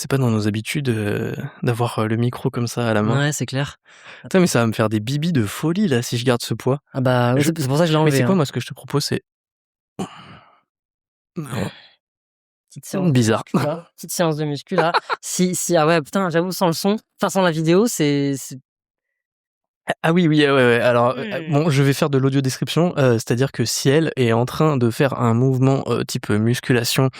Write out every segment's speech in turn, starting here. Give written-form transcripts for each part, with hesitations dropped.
C'est pas dans nos habitudes, d'avoir, le micro comme ça à la main. Ouais, c'est clair. Putain, mais ça va me faire des bibis de folie là si je garde ce poids. Ah bah, Je c'est pour ça que je l'ai mais enlevé, c'est quoi hein. moi ce que je te propose, c'est Petite séance de bizarre. muscu là. Petite séance de muscu là. Si ah ouais, putain, j'avoue sans le son, enfin sans la vidéo, c'est Ah oui, oui, ouais, ouais. Alors, Mmh. bon, je vais faire de l'audio description, c'est-à-dire que si elle est en train de faire un mouvement, type, musculation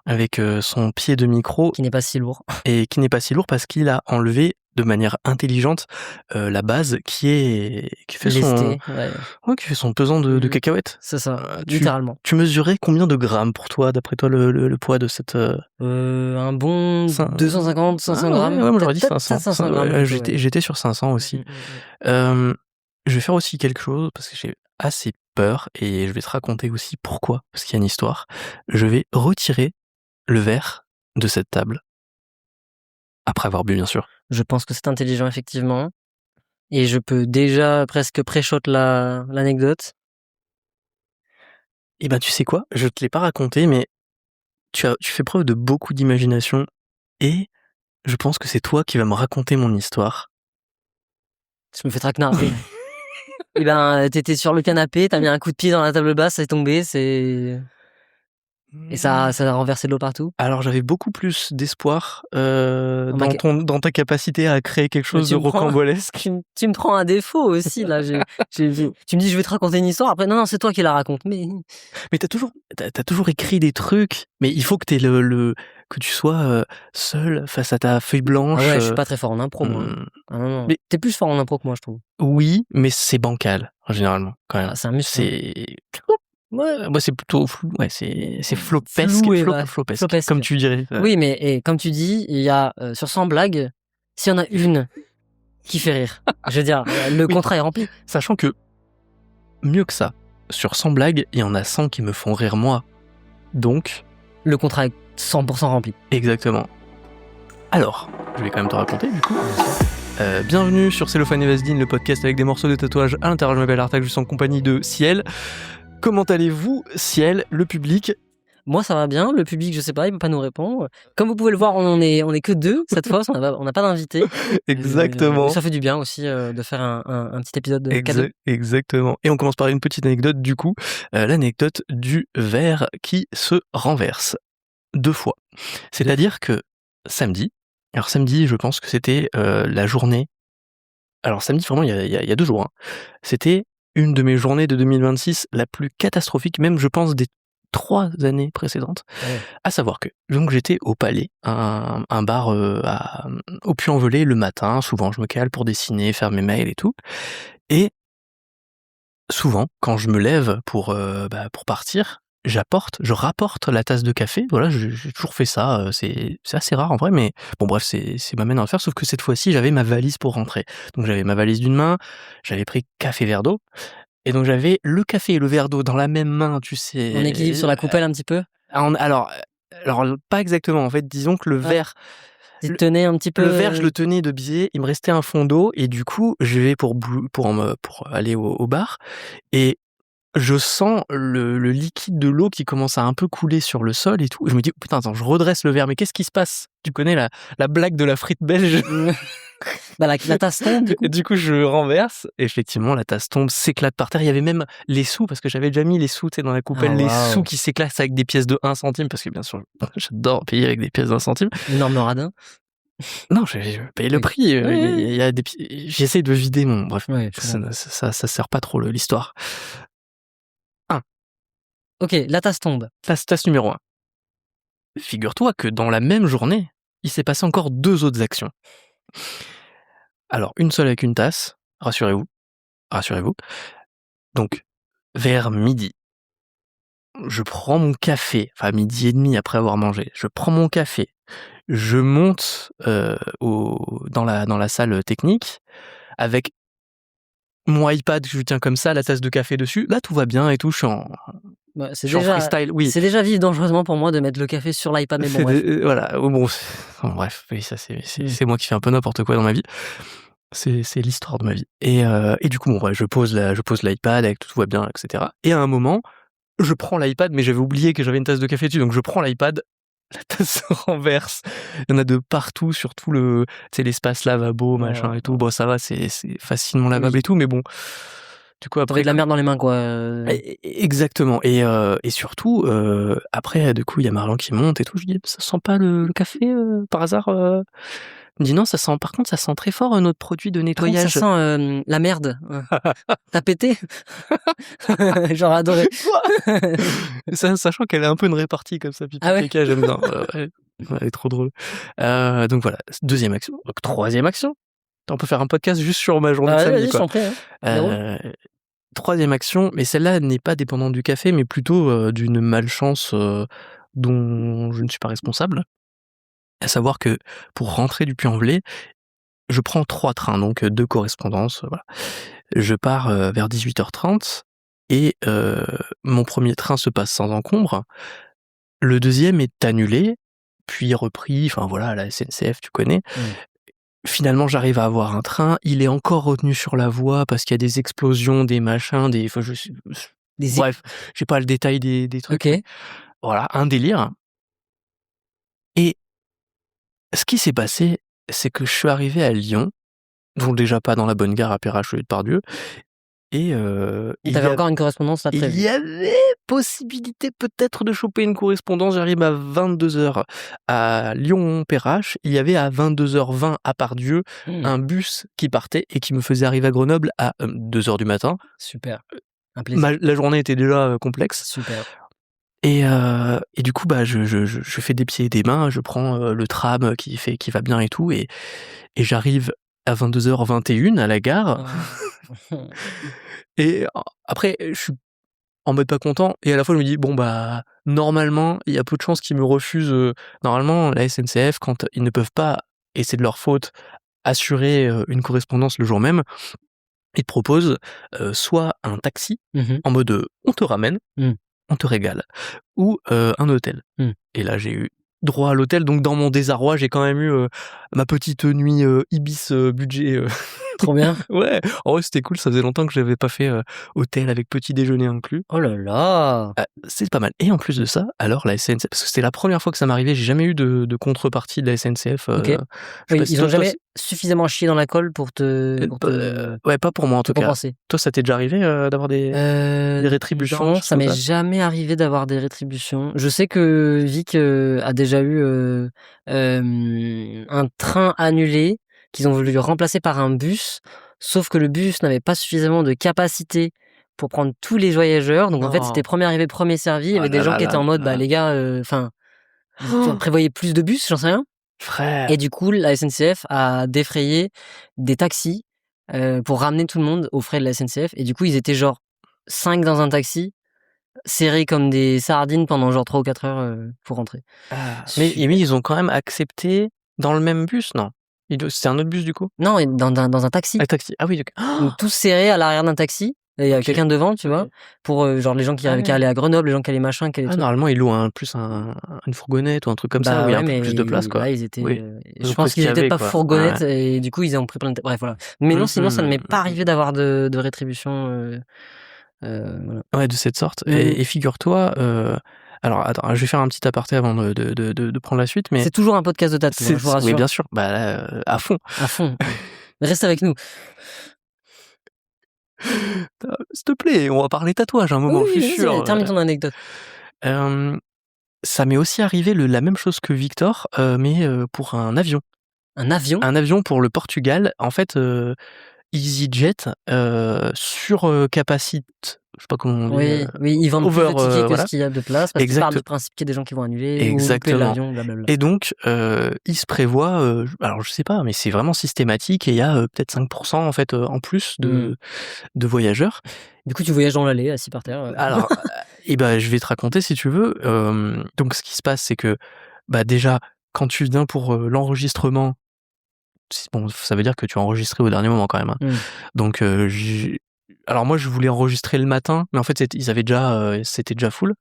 avec, son pied de micro qui n'est pas si lourd. et qui n'est pas si lourd parce qu'il a enlevé de manière intelligente, la base qui fait son Lesté, ouais. ouais, qui fait son pesant de Mmh. cacahuètes. C'est ça, Tu littéralement. tu mesurais combien de grammes pour toi, d'après toi, le poids de cette, Un bon cin 250-500 ah grammes. ouais, moi j'aurais dit Peut-être 500. 500 grammes Ouais, plutôt, ouais. j'étais sur 500 Mmh, aussi. mmh, mmh. Je vais faire aussi quelque chose parce que j'ai assez peur et je vais te raconter aussi pourquoi, parce qu'il y a une histoire. Je vais retirer le verre de cette table. Après avoir bu, bien sûr. Je pense que c'est intelligent effectivement et je peux déjà presque pré-shot l'anecdote. Et ben, tu sais quoi? Je te l'ai pas raconté, mais tu fais preuve de beaucoup d'imagination et je pense que c'est toi qui vas me raconter mon histoire. Je me fais traquenarder. Et ben, tu étais sur le canapé, tu as mis un coup de pied dans la table basse, c'est tombé, et ça a renversé de l'eau partout. Alors j'avais beaucoup plus d'espoir, Oh ma dans ta capacité à créer quelque Mais chose de rocambolesque. tu me prends un défaut aussi là, tu me dis: «Je vais te raconter une histoire», après non, c'est toi qui la raconte, mais Mais t'as toujours écrit des trucs, mais il faut que t'aies que tu sois, seul face à ta feuille ah blanche, ouais, je suis pas très fort en impro moi, hein. mmh, Ah non, non. mais Tu plus fort en impro que moi, je trouve. oui, mais c'est bancal, généralement, quand même. Ah, c'est un muscle, hein. C'est ouais, moi c'est plutôt flou, ouais, c'est flopesque, Flou et vague. flopesque, Flopesque. comme tu dirais. Oui, mais et comme tu dis, il y a, sur 100 blagues, s'il y en a une qui fait rire, je veux dire, le Oui. contrat est rempli. Sachant que, mieux que ça, sur 100 blagues, il y en a 100 qui me font rire moi. Donc Le contrat est 100% rempli. exactement. Alors, je vais quand même te raconter du coup. Bienvenue sur Cellophane et Vaseline, le podcast avec des morceaux de tatouage à l'intérieur. Je m'appelle Artak, je suis en compagnie de Ciel. Comment allez-vous, Ciel, le public? Moi, ça va bien. Le public, je sais pas, il peut pas nous répondre. Comme vous pouvez le voir, on est que 2 cette fois, on n'a pas d'invité. Exactement. Ça fait du bien aussi de faire un petit épisode de cadeau. Exactement. Et on commence par une petite anecdote du coup, l'anecdote du verre qui se renverse 2 fois. C'est-à-dire que samedi, alors samedi, je pense que c'était, la journée, alors samedi vraiment il y a 2 jours, hein. C'était une de mes journées de 2026 la plus catastrophique, même je pense des 3 années précédentes. Ouais. À savoir que donc j'étais au Palais, un bar, au Puy-en-Velay le matin, souvent je me cale pour dessiner, faire mes mails et tout, et souvent quand je me lève pour partir, je rapporte la tasse de café. Voilà, j'ai toujours fait ça, c'est assez rare en vrai, mais bon bref, c'est ma manière de faire, sauf que cette fois-ci, j'avais ma valise pour rentrer. Donc j'avais ma valise d'une main, j'avais pris café, verre d'eau, et donc j'avais le café et le verre d'eau dans la même main, tu sais. On équilibre sur la coupelle un petit peu. Alors pas exactement, en fait, disons que le verre Tu tenais un petit peu. le verre, je le tenais de biais, il me restait un fond d'eau et du coup, je vais pour aller au bar et je sens le liquide de l'eau qui commence à un peu couler sur le sol et tout. Je me dis: «Oh putain, attends», je redresse le verre, mais qu'est-ce qui se passe? Tu connais la blague de la frite belge? Bah, la tasse tombe du coup. Et du coup, je renverse, effectivement, la tasse tombe, s'éclate par terre. Il y avait même les sous, parce que j'avais déjà mis les sous, tu sais, dans la coupelle, Ah, les waouh. sous qui s'éclatent avec des pièces de 1 centime, parce que bien sûr, j'adore payer avec des pièces d'1 centime. Énorme radin. Non, je paye le Oui. prix, Oui, oui. il y a des j'essaie de vider mon bref, Ouais, je comprends. ça sert pas trop l'histoire. 1, OK, la tasse tombe. tasse numéro 1. Figure-toi que dans la même journée, il s'est passé encore 2 autres actions. Alors, une seule avec une tasse, rassurez-vous. Donc, vers midi, je prends mon café, enfin 12h30 après avoir mangé, je prends mon café, je monte, dans la salle technique avec mon iPad que je tiens comme ça, la tasse de café dessus. Là, tout va bien et tout, je suis en Bah, freestyle, oui. c'est déjà vivre dangereusement pour moi de mettre le café sur l'iPad, mais bon, bref. Voilà, bon bref, oui, ça c'est moi qui fais un peu n'importe quoi dans ma vie. C'est l'histoire de ma vie et du coup, bon, ouais, je pose l'iPad avec tout va bien et cetera et à un moment, je prends l'iPad, mais j'avais oublié que j'avais une tasse de café dessus, donc je prends l'iPad la tasse se renverse. Il y en a de partout, sur tout l'espace lavabo, machin et tout. Bon, ça va, c'est facilement lavable Oui. et tout, mais bon. Du coup, T'avais après. de la merde dans les mains, quoi. Exactement. Et surtout, après, du coup, il y a Marion qui monte et tout. Je dis, ça sent pas le café par hasard Il me dit non, par contre, ça sent très fort notre produit de Par contre, nettoyage. ça sent la merde. T'as pété? J'aurais adoré. Sachant qu'elle a un peu une répartie comme ça, pipi Ah ouais. caca, j'aime bien. Elle est trop drôle. Donc voilà, deuxième action. Donc troisième action. On peut faire un podcast juste sur ma journée de samedi, Vas-y, je quoi. t'en prie. Hein. Troisième action, mais celle-là n'est pas dépendante du café, mais plutôt d'une malchance dont je ne suis pas responsable. À savoir que pour rentrer du Puy-en-Velay, je prends 3 trains, donc 2 correspondances. Voilà. Je pars vers 18h30 et mon premier train se passe sans encombre. Le deuxième est annulé, puis repris. Enfin voilà, la SNCF, tu connais. Finalement, j'arrive à avoir un train. Il est encore retenu sur la voie parce qu'il y a des explosions, des machins, bref, j'ai pas le détail des trucs. Ok. Voilà, un délire. Et ce qui s'est passé, c'est que je suis arrivé à Lyon, donc déjà pas dans la bonne gare à Perrache-Pardieu, et T'avais encore une correspondance là prévue. il y avait possibilité peut-être de choper une correspondance. J'arrive à 22h à Lyon-Perrache. Il y avait à 22h20 à Pardieu un bus qui partait et qui me faisait arriver à Grenoble à 2h du matin. Super. Un plaisir. La journée était déjà complexe. Super. Et du coup, je fais des pieds et des mains, je prends le tram qui va bien et tout, et j'arrive à 22h21 à la gare. Et après, je suis en mode pas content, et à la fois je me dis, bon bah, normalement, il y a peu de chances qu'ils me refusent. Normalement, la SNCF, quand ils ne peuvent pas, et c'est de leur faute, assurer une correspondance le jour même, ils te proposent soit un taxi, en mode on te ramène, on te régale, ou un hôtel. Et là, j'ai eu droit à l'hôtel, donc dans mon désarroi, j'ai quand même eu ma petite nuit Ibis budget. Trop bien. Ouais, en vrai, c'était cool, ça faisait longtemps que j'avais pas fait hôtel avec petit déjeuner inclus. Oh là là. C'est pas mal. Et en plus de ça, alors la SNCF, parce que c'était la première fois que ça m'arrivait, j'ai jamais eu de contrepartie de la SNCF. Ok. Oui, ils ont jamais suffisamment chié dans la colle pour te ouais, pas pour moi en tout cas. compenser. Toi, ça t'est déjà arrivé d'avoir des rétributions? Non, ça m'est jamais arrivé d'avoir des rétributions. Je sais que Vic a déjà eu un train annulé qu'ils ont voulu remplacer par un bus, sauf que le bus n'avait pas suffisamment de capacité pour prendre tous les voyageurs. Donc en fait, c'était premier arrivé, premier servi. Il y avait des gens qui étaient en mode, les gars, vous prévoyez plus de bus, j'en sais rien. Frère. Et du coup, la SNCF a défrayé des taxis pour ramener tout le monde aux frais de la SNCF. Et du coup, ils étaient genre 5 dans un taxi, serrés comme des sardines pendant genre 3 ou 4 heures pour rentrer. Mais ils ont quand même accepté dans le même bus, non? C'est un autre bus du coup? Non, dans un taxi. Un taxi. Ah oui, Donc tous serrés à l'arrière d'un taxi. Et il y a quelqu'un devant, tu vois, pour genre les gens qui allaient à Grenoble, les gens qui allaient machin, qui allaient tout. Normalement, ils louent une fourgonnette ou un truc comme ça, où il y a un peu plus de place, quoi. Là, ils étaient. Oui. Je pense qu'ils étaient pas fourgonnettes, et du coup, ils ont pris plein de. Bref, voilà. Mais non, sinon, ça ne m'est pas arrivé d'avoir de rétribution. Voilà. Ouais, de cette sorte. Et figure-toi. Alors, attends, je vais faire un petit aparté avant de prendre la suite, mais c'est toujours un podcast de tatou, je vous rassure. Oui, bien sûr. À fond. À fond. Reste avec nous. S'il te plaît, on va parler tatouage un moment, je suis sûr. Termine ton anecdote. Ça m'est aussi arrivé la même chose que Victor, mais pour un avion. Un avion? Un avion pour le Portugal. En fait, EasyJet, sur capacité, je sais pas comment on dit. Oui, ils vendent plus de tickets que ce qu'il y a de place, parce qu'ils partent du principe qu'il y a des gens qui vont annuler. Exactement. Ou l'avion, blablabla. Et donc, il se prévoit, alors je sais pas, mais c'est vraiment systématique, et il y a peut-être 5% en fait en plus de voyageurs. Du coup, tu voyages dans l'allée, assis par terre. Alors, je vais te raconter si tu veux. Donc, ce qui se passe, c'est que déjà, quand tu viens pour l'enregistrement, bon, ça veut dire que tu as enregistré au dernier moment quand même. Hein. Donc, alors moi, je voulais enregistrer le matin, mais en fait, c'était déjà full.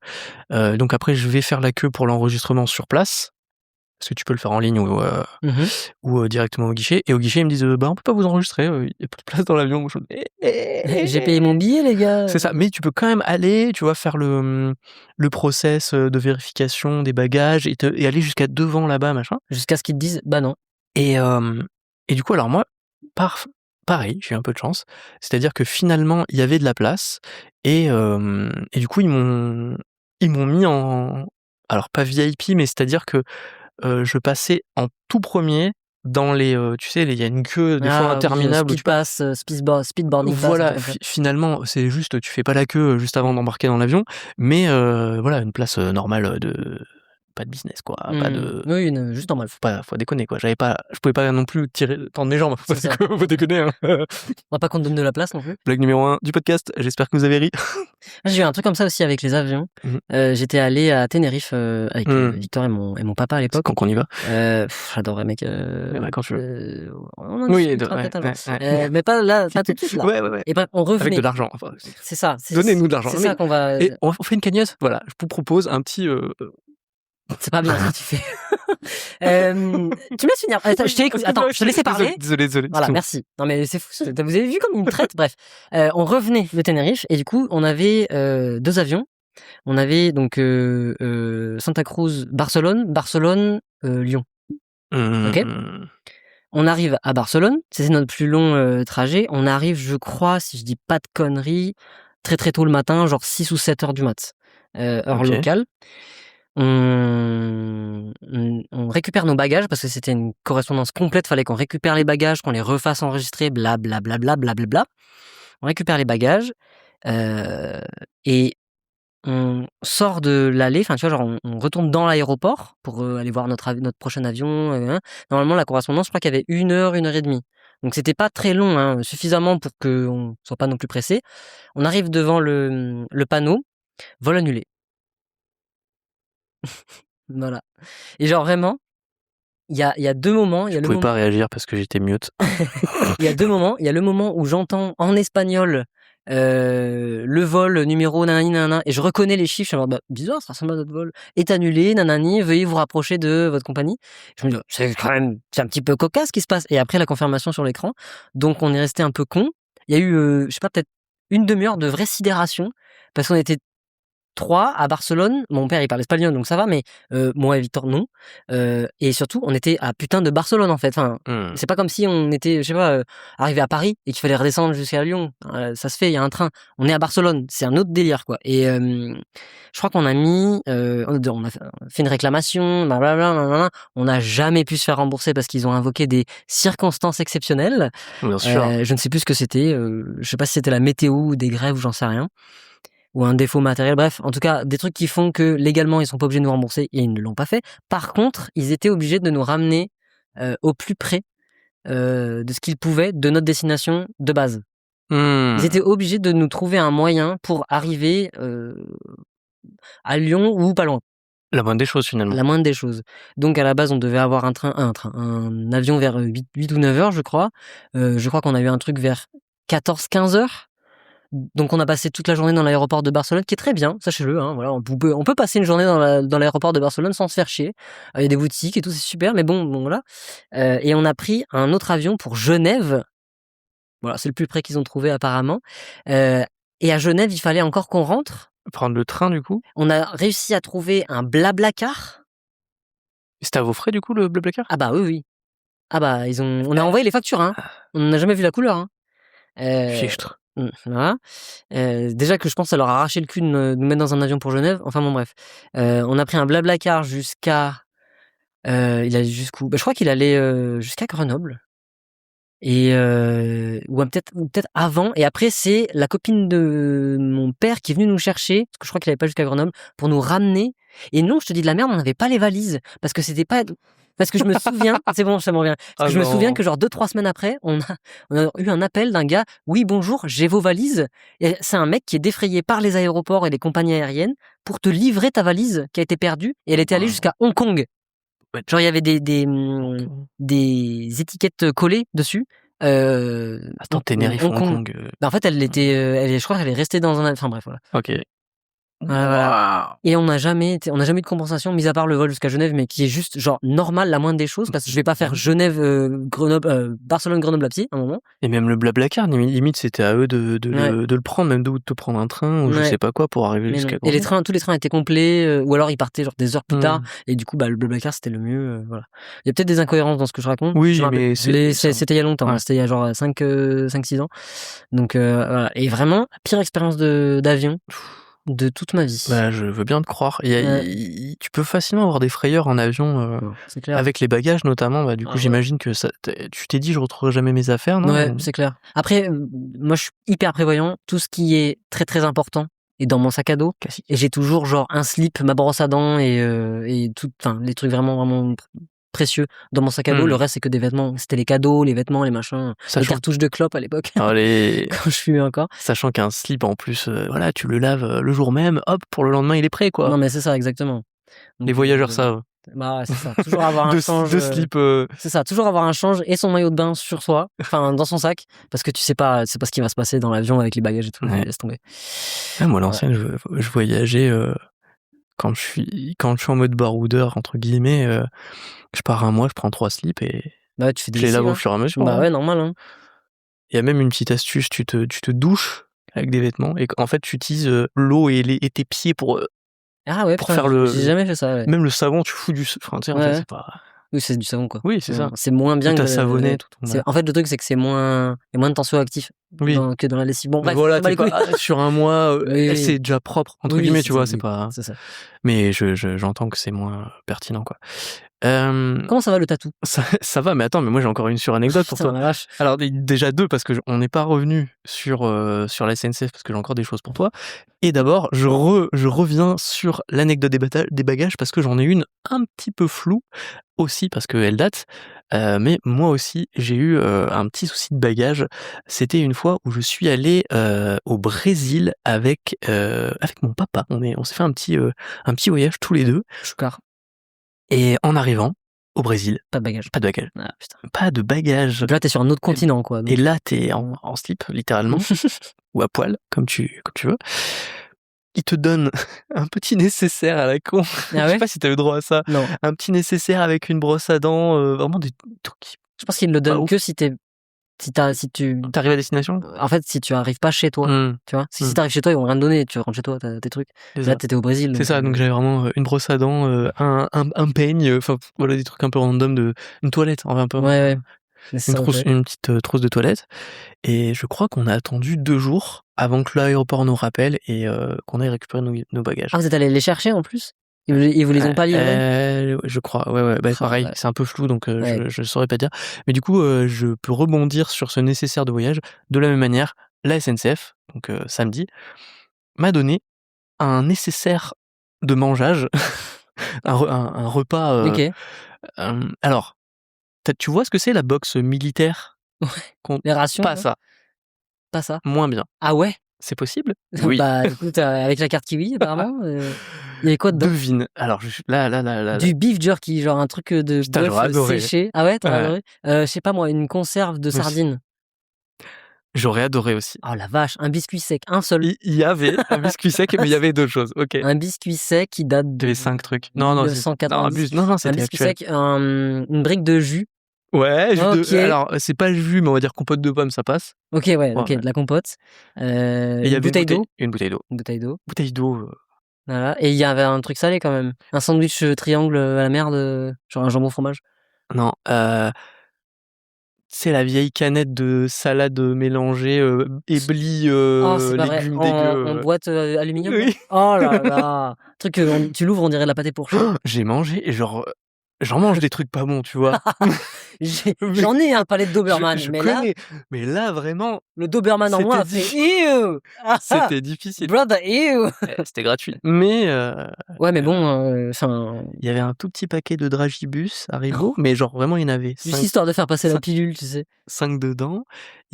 Donc après, je vais faire la queue pour l'enregistrement sur place. Parce que tu peux le faire en ligne ou Mmh directement au guichet. Et au guichet, ils me disent: «Bah, on peut pas vous enregistrer, il y a plus de place dans l'avion». Moi, je fais: J'ai payé mon billet, les gars! C'est ça, mais tu peux quand même aller, tu vois, faire le process, de vérification des bagages et aller jusqu'à devant là-bas, machin. Jusqu'à ce qu'ils te disent: «Bah non». Et et du coup, alors moi, pareil, j'ai eu un peu de chance. C'est-à-dire que finalement, il y avait de la place et du coup, ils m'ont mis en alors pas VIP, mais c'est-à-dire que, je passais en tout premier dans les, tu sais, il y a une queue des fois Ah oui, interminable où speed tu peux pass, speedboarding pass, un truc voilà, comme ça. finalement, c'est juste, tu fais pas la queue, juste avant d'embarquer dans l'avion, mais voilà, une place, normale, de pas de business, quoi, pas Mmh. de Oui, juste normal. faut pas déconner, quoi. Je pouvais pas non plus tendre mes jambes, C'est ça. faut déconner, hein. On va pas qu'on te donne de la place non plus. Blague numéro 1 du podcast, j'espère que vous avez ri. Moi, j'ai eu un truc comme ça aussi avec les avions. Mmh. J'étais allé à Tenerife, avec, Mmh. Victor et mon papa à C'est l'époque. quand qu'on y va? J'adorais mec, Ouais, quand tu veux. on en Oui, discutera ouais, peut-être un jour. ouais, ouais. Mais pas là, pas tout de suite là. Ouais, ouais, ouais. Et bref, on Avec de revenait. l'argent, enfin, C'est ça, donnez-nous de l'argent. c'est Mais ça qu'on va et on fait une cagnotte? Voilà, je vous propose un petit, c'est pas bien ce que tu fais. Tu me laisses finir? Attends, je t'écoute. Attends, je te laissais parler. Désolé, Voilà, excuse-moi. merci. Non mais c'est fou, vous avez vu comme il me traite? Bref, on revenait de Tenerife et du coup, on avait, 2 avions. On avait donc, Santa Cruz, Barcelone, Lyon. OK? Mmh. On arrive à Barcelone, c'était notre plus long, trajet. On arrive, je crois, si je dis pas de conneries, très, très tôt le matin, genre 6 ou 7 heures du mat, heure OK. locale. On récupère nos bagages parce que c'était une correspondance complète, fallait qu'on récupère les bagages, qu'on les refasse enregistrer, blablabla. On récupère les bagages, et on sort de l'allée, enfin, tu vois, genre, on retourne dans l'aéroport pour, aller voir notre prochain avion, Normalement, la correspondance, je crois qu'il y avait 1 heure et demie. Donc c'était pas très long, hein, suffisamment pour qu'on soit pas non plus pressé. On arrive devant le panneau: «Vol annulé». Voilà. Et genre vraiment, il y a 2 moments, il y Je a le pouvais moment pas réagir parce que j'étais mute. il y a 2 moments. Il y a le moment où j'entends en espagnol, le vol numéro nanani nanana et je reconnais les chiffres. Je suis en mode: «Bah, bizarre, ça ressemble à notre vol. Est annulé, nanani, veuillez vous rapprocher de votre compagnie». Je me dis: c'est un petit peu cocasse ce qui se passe» et après la confirmation sur l'écran. Donc on est resté un peu con. Il y a eu, je sais pas, peut-être une demi-heure de vraie sidération parce qu'on était 3 à Barcelone. Mon père, il parle espagnol, donc ça va, mais moi et Victor, non. Et surtout, on était à putain de Barcelone, en fait. Enfin, Mmh. c'est pas comme si on était, je sais pas, arrivé à Paris et qu'il fallait redescendre jusqu'à Lyon. Ça se fait, il y a un train. On est à Barcelone, c'est un autre délire, quoi. Et je crois qu'on a mis, on a fait une réclamation, blablabla, nanana. On n'a jamais pu se faire rembourser parce qu'ils ont invoqué des circonstances exceptionnelles. Bien sûr. Je ne sais plus ce que c'était. Je sais pas si c'était la météo ou des grèves ou j'en sais rien. Ou un défaut matériel, bref, en tout cas, des trucs qui font que légalement, ils sont pas obligés de nous rembourser et ils ne l'ont pas fait. Par contre, ils étaient obligés de nous ramener au plus près de ce qu'ils pouvaient de notre destination de base. Ils Mmh. étaient obligés de nous trouver un moyen pour arriver à Lyon ou pas loin, La moindre des choses, finalement. la moindre des choses. Donc à la base, on devait avoir un avion vers 8 ou 9 heures, je crois. Je crois qu'on a eu un truc vers 14-15 heures. Donc on a passé toute la journée dans l'aéroport de Barcelone, qui est très bien, sachez-le, hein, voilà, on peut passer une journée dans l'aéroport de Barcelone sans se faire chier. Il y a des boutiques et tout, c'est super, mais bon voilà. Et on a pris un autre avion pour Genève. Voilà, c'est le plus près qu'ils ont trouvé apparemment. Et à Genève, il fallait encore qu'on rentre. Prendre le train, du coup? On a réussi à trouver un Blablacar. C'était à vos frais, du coup, le Blablacar? Ah bah oui, oui. Ah bah on a envoyé les factures, hein. On n'a jamais vu la couleur, hein. Fichtre. Voilà. Déjà que je pense que ça leur a arraché le cul de nous mettre dans un avion pour Genève. Enfin bon, bref. On a pris un Blablacar jusqu'à. Il allait jusqu'où? Bah, je crois qu'il allait jusqu'à Grenoble. Et ou peut-être avant. Et après, c'est la copine de mon père qui est venue nous chercher, parce que je crois qu'il allait pas jusqu'à Grenoble, pour nous ramener. Et non, je te dis de la merde, on n'avait pas les valises. Parce que c'était pas. Parce que je me souviens, c'est bon, ça m'en revient. Parce Ah que je me souviens non. que genre 2-3 semaines après, on a eu un appel d'un gars. Oui, bonjour, j'ai vos valises. Et c'est un mec qui est défrayé par les aéroports et les compagnies aériennes pour te livrer ta valise qui a été perdue. Et elle était allée jusqu'à Hong Kong. Ouais. Genre, il y avait des étiquettes collées dessus. Attends, Tenerife, Hong Kong. Bah, en fait, elle était, je crois qu'elle est restée dans un, enfin bref, voilà. OK. Voilà. Et on n'a jamais eu de compensation, mis à part le vol jusqu'à Genève, mais qui est juste genre normal, la moindre des choses, parce que je vais pas faire Genève, Grenoble, Barcelone, Grenoble à pied, à un moment. Et même le Blablacar, limite, c'était à eux de le prendre, même de te prendre un train ou je sais pas quoi pour arriver jusqu'à Grenoble. Et tous les trains étaient complets, ou alors ils partaient genre des heures plus tard, et du coup, le Blablacar c'était le mieux, voilà. Il y a peut-être des incohérences dans ce que je raconte. Oui, mais c'était il y a longtemps, c'était il y a genre 5-6 ans. Donc, voilà. Et vraiment, pire expérience d'avion de toute ma vie. Bah, je veux bien te croire. Tu peux facilement avoir des frayeurs en avion, c'est clair. avec les bagages notamment. Bah, du coup, j'imagine que tu t'es dit, je retrouverai jamais mes affaires, non? Ouais, c'est clair. Après, moi, je suis hyper prévoyant. Tout ce qui est très très important est dans mon sac à dos. Classique. Et j'ai toujours genre un slip, ma brosse à dents et tout, enfin, les trucs vraiment vraiment précieux dans mon sac à dos. Le reste, c'est que des vêtements. C'était les cadeaux, les vêtements, les machins, les cartouches de clope à l'époque. Quand je fumais encore. Sachant qu'un slip, en plus, voilà, tu le laves le jour même, hop, pour le lendemain, il est prêt, quoi. Non, mais c'est ça, exactement. Donc, les voyageurs savent. Bah, c'est ça. Toujours avoir un change. De slip. C'est ça. Toujours avoir un change et son maillot de bain sur soi, enfin, dans son sac, parce que tu sais pas ce qui va se passer dans l'avion avec les bagages et tout. Laisse tomber. Ouais, moi, l'ancienne, je voyageais, quand je suis en mode baroudeur, entre guillemets, je pars un mois, je prends 3 slips et bah, tu fais des je les lave au fur et à mesure. Bah ouais, normal. Hein. Il y a même une petite astuce, tu te douches avec des vêtements et en fait, tu utilises l'eau et tes pieds pour faire le... J'ai jamais fait ça, ouais. Même le savon, tu fous du... Enfin, tu sais, en fait, c'est pas... Oui, c'est du savon, quoi. Oui, c'est ça. C'est moins bien que ta savonnette. En fait, le truc, c'est que il y a moins de tensioactifs que dans la lessive. Bon, bref, voilà, sur un mois, c'est déjà propre, entre guillemets, tu vois, c'est pas... C'est ça. Mais j'entends que c'est moins pertinent, quoi. Comment ça va, le tatou? Ça va, mais attends, mais moi j'ai encore une sur-anecdote pour toi. La vache. Alors, déjà 2, parce on n'est pas revenu sur la SNCF, parce que j'ai encore des choses pour toi. Et d'abord, je reviens sur l'anecdote des bagages, parce que j'en ai une un petit peu floue, aussi parce qu'elle date. Mais moi aussi, j'ai eu un petit souci de bagages. C'était une fois où je suis allé au Brésil avec mon papa. On s'est fait un petit voyage tous les deux. Et en arrivant au Brésil, pas de bagages. Pas de bagages. Ah, putain. Pas de bagages. Là, t'es sur un autre continent, quoi. Donc... Et là, t'es en slip, littéralement, ou à poil, comme tu veux. Il te donne un petit nécessaire à la con. Ah ouais. Je sais pas si t'as eu droit à ça. Non. Un petit nécessaire avec une brosse à dents, vraiment des trucs. Je pense qu'il le donne que si tu t'arrives à destination. En fait, si tu arrives pas chez toi, tu vois. Si t'arrives chez toi, ils vont rien te donner. Tu rentres chez toi, t'as tes trucs. Là, t'étais au Brésil. C'est ça. Donc j'avais vraiment une brosse à dents, un peigne, enfin voilà, des trucs un peu random, une toilette, enfin un peu. Ouais. Une petite trousse de toilette. Et je crois qu'on a attendu 2 jours avant que l'aéroport nous rappelle et qu'on aille récupérer nos bagages. Ah, vous êtes allé les chercher en plus? Ils vous les ont pas livrés? Je crois, ouais. Bah, pareil, c'est un peu flou, donc je saurais pas dire. Mais du coup, je peux rebondir sur ce nécessaire de voyage. De la même manière, la SNCF, donc samedi, m'a donné un nécessaire de mangeage, un repas. Alors, tu vois ce que c'est la box militaire? Ouais. Les rations? Pas ça. Pas ça? Moins bien. Ah ouais? C'est possible? Oui. Bah écoute, avec la carte kiwi, apparemment. Il y avait quoi dedans? Devine. Alors, là. Du beef jerky, genre un truc de bœuf séché. Ah ouais, t'aurais adoré? Je sais pas moi, une conserve de sardines. J'aurais adoré aussi. Oh la vache, un biscuit sec, un seul. Il y avait un biscuit sec, mais il y avait d'autres choses. Ok. Un biscuit sec qui date de... 5 trucs. Non, 1990. Non, c'était un biscuit actuel. sec, une brique de jus. Ouais, alors c'est pas jus, mais on va dire compote de pommes, ça passe. Ok, de la compote. Une bouteille d'eau. Une bouteille d'eau. Bouteille d'eau. Voilà. Et il y avait un truc salé quand même. Un sandwich triangle à la merde, genre un jambon fromage. Non, c'est la vieille canette de salade mélangée, éblis, légumes dégueux. En boîte aluminium. Oui. Oh là là. Truc que tu l'ouvres, on dirait de la pâté pour chat. J'ai mangé et genre... J'en mange des trucs pas bons, tu vois. J'en ai un palais de Doberman, mais là vraiment, le Doberman en moi a fait c'était difficile. Brother, c'était gratuit. Mais ouais, mais bon, il y avait un tout petit paquet de Dragibus Haribo, mais genre vraiment il y en avait 5, juste histoire de faire passer la pilule, tu sais. 5 dedans.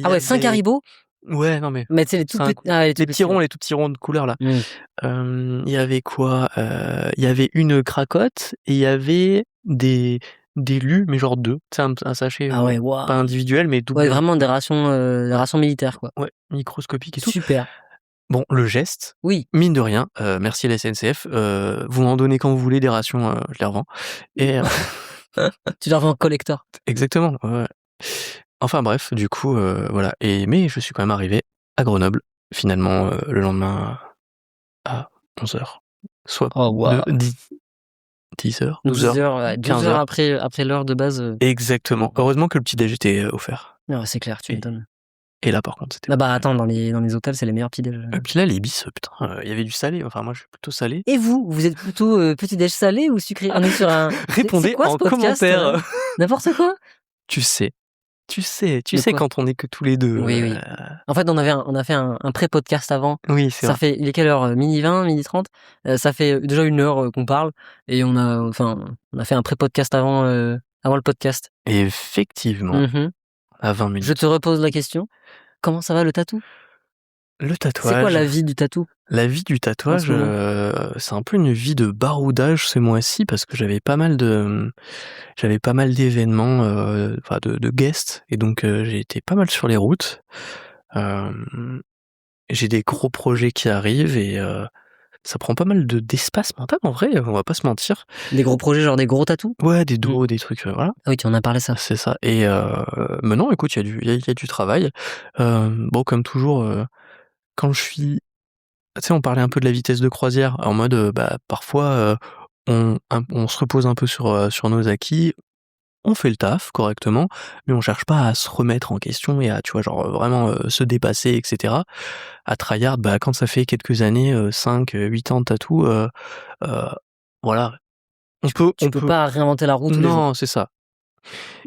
Ah ouais, 5 Haribo. Ouais, non mais tu sais les tout petits, les petits ronds de couleur là. Il y avait quoi? Il y avait une cracotte et il y avait des lus, mais genre 2, tu sais, un sachet, pas individuel, mais double. Ouais, vraiment des rations militaires, quoi. Ouais, microscopiques et tout. Super. Bon, le geste, Oui. mine de rien, merci la SNCF, vous m'en donnez quand vous voulez des rations, je les revends et Tu les revends en collector. exactement, ouais. Enfin bref, du coup, voilà mais je suis quand même arrivé à Grenoble, finalement, le lendemain à 11h, soit Oh waouh! 10h, 10 12h, heures, ouais, 12 heures 15h. après l'heure de base, Exactement. Heureusement que le petit déj était offert non, c'est clair, tu et m'étonnes. et là, par contre, c'était Ah bah, attends, dans les hôtels, c'est les meilleurs petits déj. et puis là, les bis, putain, il y avait du salé. Enfin, moi, je suis plutôt salé. Et vous êtes plutôt, petit déj salé ou sucré? On est sur un c'est Répondez quoi ce en podcast là? commentaire. N'importe quoi? Tu sais, tu De sais quoi? quand on est que tous les 2. Oui, oui. En fait, on a fait un pré-podcast avant. Oui, c'est Ça vrai. fait il est quelle heure? 12h20, 12h30. Ça fait déjà 1 heure, qu'on parle et on a fait un pré-podcast avant le podcast. Effectivement, Mmh. à 20 Je minutes. te repose la question, comment ça va le tatou? Le C'est quoi tatouage, la vie du tatou la vie du en ce tatouage, moment? c'est un peu une vie de baroudage ce mois-ci parce que j'avais pas mal d'événements, enfin de guests et donc j'ai été pas mal sur les routes. Hem, j'ai des gros projets qui arrivent et ça prend pas mal d'espace mental en vrai, on va pas se mentir. Des gros projets, genre des gros tatous? Ouais, des Mmh. dos, des trucs, voilà, Ah oui, tu en as parlé ça. c'est ça et mais non, écoute, il y a du travail. Bon, comme toujours, quand je suis tu sais, on parlait un peu de la vitesse de croisière en mode, bah, parfois, on se repose un peu sur nos acquis, on fait le taf correctement, mais on cherche pas à se remettre en question et à, tu vois, genre, vraiment, se dépasser et cetera. À tryhard, bah, quand ça fait quelques années, 5, 8 ans de tatou, heu, voilà, on peut Tu peux pas réinventer la roue tous les jours. non, c'est ça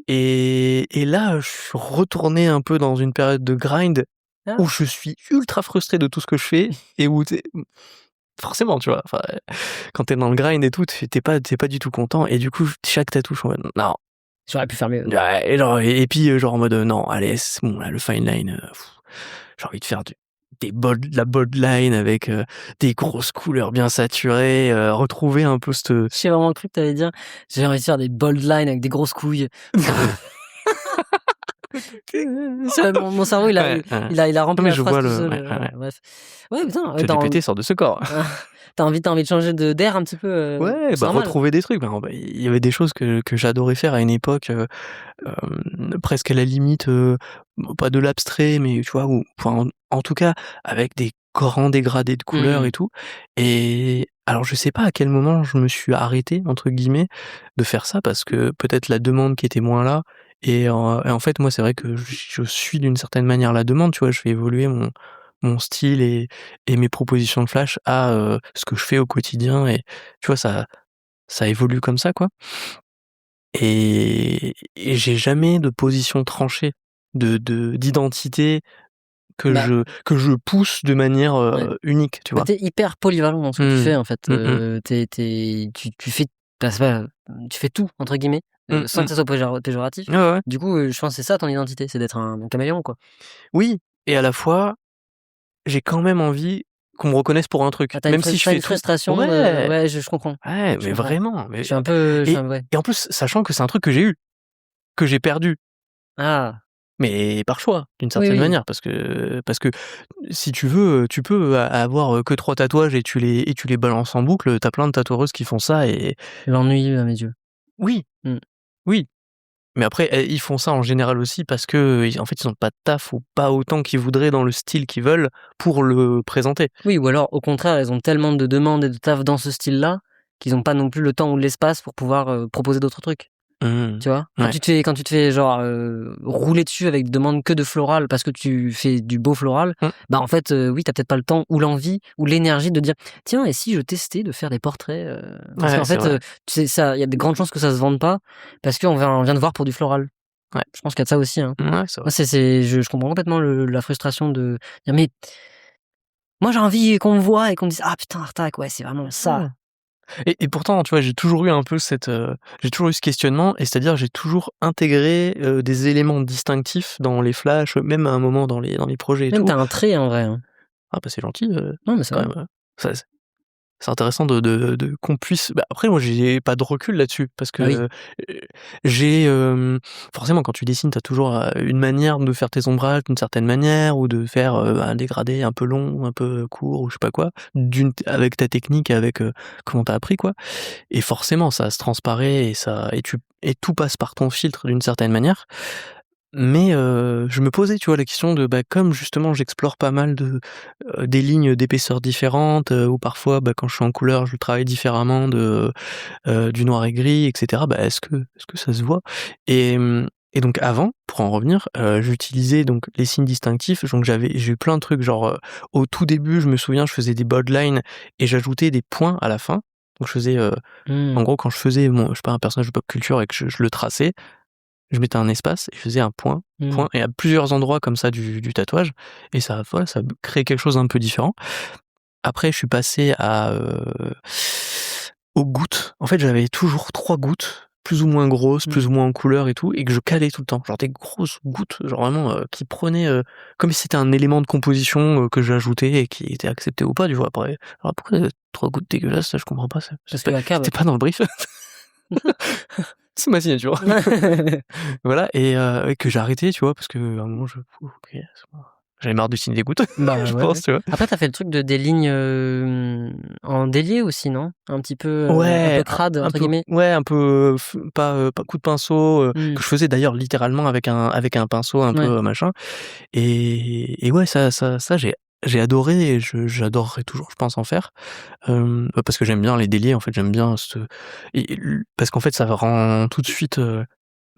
et là, je suis retourné un peu dans une période de grind Ah, où je suis ultra frustré de tout ce que je fais et où tu forcément, tu vois? Enfin, quand t'es dans le grind et tout, tu pas du tout content et du coup, chaque tatou, je suis en mode: «Non». j'aurais pu faire mieux. Ouais et genre et puis, genre en mode, «Non, allez, c'est bon là, le fine line, j'ai envie de faire la bold line avec, des grosses couleurs bien saturées, retrouver un peu cette» J'ai vraiment cru que t'allais dire: «J'ai envie de faire des bold lines avec des grosses couilles». Ça, mon cerveau, Ouais, ouais. il a Non rempli mais la je phrase vois tout le seul, ouais, ouais, ouais. bref. Ouais, putain, ChatGPT sort de ce corps. t'as envie de changer d'air un petit peu, Ouais, c'est bah, normal. retrouver des trucs. Bah, il y avait des choses que j'adorais faire à une époque, presque à la limite, pas de l'abstrait, mais tu vois? Ou enfin, en tout cas, avec des grands dégradés de couleurs Mmh. et tout et alors je sais pas à quel moment je me suis «arrêté» entre guillemets de faire ça parce que peut-être la demande qui était moins là et en fait, moi, c'est vrai que je suis d'une certaine manière la demande, tu vois? Je fais évoluer mon style et mes propositions de flash à, ce que je fais au quotidien et tu vois? Ça évolue comme ça, quoi et j'ai jamais de position tranchée, d'identité Bah, que je pousse de manière, ouais. unique, tu Bah, vois? tu hyper polyvalent dans ce que tu Mmh. fais, en fait, Mmh mh. tu fais bah, c'est pas tu fais tout entre guillemets, Mmh sans mh. que ça soit péjoratif. Ouais, ouais. Du coup, je pense que c'est ça ton identité, c'est d'être un caméléon, quoi. Oui et à la fois, j'ai quand même envie qu'on me reconnaisse pour un truc, Ah, tu même si je une fais tout. frustration de Ouais! ouais, je comprends, Ouais, je mais comprends. vraiment, mais Je suis un ouais. et en plus, sachant que c'est un truc que j'ai eu, que j'ai perdu. Ah! Mais par choix, d'une Oui, certaine oui, manière, parce que si tu veux, tu peux avoir, que 3 tatouages et tu les balances en boucle, tu as plein de tatoueuses qui font ça et l'ennui à mes yeux. oui, Mmh. oui, mais après, ils font ça en général aussi parce que, en fait, ils ont pas de taf ou pas autant qu'ils voudraient dans le style qu'ils veulent pour le présenter. Oui, ou alors au contraire, elles ont tellement de demandes et de taf dans ce style-là, qu'ils ont pas non plus le temps ou l'espace pour pouvoir, proposer d'autres trucs. Mmh. Tu vois? Ouais. Quand tu te fais genre, rouler dessus avec des demandes que de floral parce que tu fais du beau floral, Mmh. bah, en fait, oui, tu as peut-être pas le temps ou l'envie ou l'énergie de dire: «Tiens, et si je testais de faire des portraits?» Parce Ouais, qu'en c'est fait, vrai. tu sais, ça il y a de grandes chances que ça se vende pas parce qu'on vient de voir pour du floral. Ouais. Je pense qu'il y a de ça aussi, hein. Ouais, c'est vrai. Moi, je comprends complètement la frustration de dire: «Mais moi, j'ai envie qu'on me voie et qu'on me dise: "Ah putain, Artak, ouais, c'est vraiment ça"». Mmh. Et pourtant, tu vois, j'ai toujours eu un peu j'ai toujours eu ce questionnement et c'est-à-dire j'ai toujours intégré, des éléments distinctifs dans les flashs, même à un moment dans les projets et Même tout. tu as un trait en vrai, hein. Ah bah, c'est gentil, Non, mais c'est quand vrai. même, ça c'est intéressant de qu'on puisse. Bah, après, moi, j'ai pas de recul là-dessus parce que j'ai forcément quand tu dessines, t'as toujours une manière de faire tes ombrages d'une certaine manière ou de faire un dégradé un peu long, un peu court ou je sais pas quoi, avec ta technique, avec comment t'as appris quoi. Et forcément, ça se transparaît et tout passe par ton filtre d'une certaine manière. Mais je me posais, tu vois, la question de, comme justement j'explore pas mal des lignes d'épaisseur différentes, ou parfois, quand je suis en couleur, je travaille différemment du noir et gris et cetera. Est-ce que ça se voit? Et donc avant, pour en revenir, j'utilisais donc les signes distinctifs, donc j'ai eu plein de trucs, genre, au tout début, je me souviens, je faisais des bold lines et j'ajoutais des points à la fin. Donc je faisais, en gros, quand je faisais je sais pas, un personnage de pop culture et que je le traçais, je mettais un espace et je faisais un point, point, et à plusieurs endroits comme ça du tatouage, et ça, voilà, ça crée quelque chose d'un peu différent. Après, je suis passé aux gouttes. En fait, j'avais toujours 3 gouttes, plus ou moins grosses, plus ou moins en couleur et tout, et que je calais tout le temps. Genre des grosses gouttes, genre vraiment qui prenaient comme si c'était un élément de composition que j'ajoutais et qui était accepté ou pas, tu vois. Après, alors pourquoi 3 gouttes dégueulasses, ça je comprends pas ça. Parce que la cave. C'était pas dans le brief. C'est ma signature. Voilà, et que j'ai arrêté, tu vois, parce que à un moment j'avais marre de signer des gouttes, je pense, tu vois. Après, t'as fait le truc des lignes en délié aussi, non? Un petit peu, un peu crade, entre guillemets. Ouais, un peu pas coup de pinceau, que je faisais d'ailleurs littéralement avec un pinceau un peu machin. Et ouais, ça j'ai adoré et j'adorerais toujours, je pense, en faire. Parce que j'aime bien les déliés, en fait, j'aime bien parce qu'en fait, ça rend tout de suite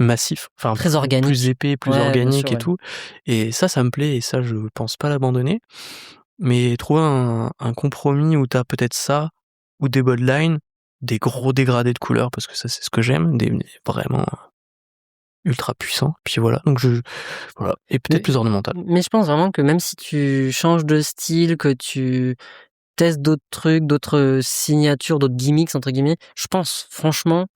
massif, enfin très organique, plus épais, plus organique et tout. Et ça me plaît et ça, je pense pas l'abandonner. Mais trouver un compromis où t'as peut-être ça, ou des bold lines, des gros dégradés de couleurs, parce que ça, c'est ce que j'aime, des vraiment ultra puissants. Puis voilà, donc voilà, et peut-être plus ornemental. Mais je pense vraiment que même si tu changes de style, que tu testes d'autres trucs, d'autres signatures, d'autres gimmicks entre guillemets, je pense franchement,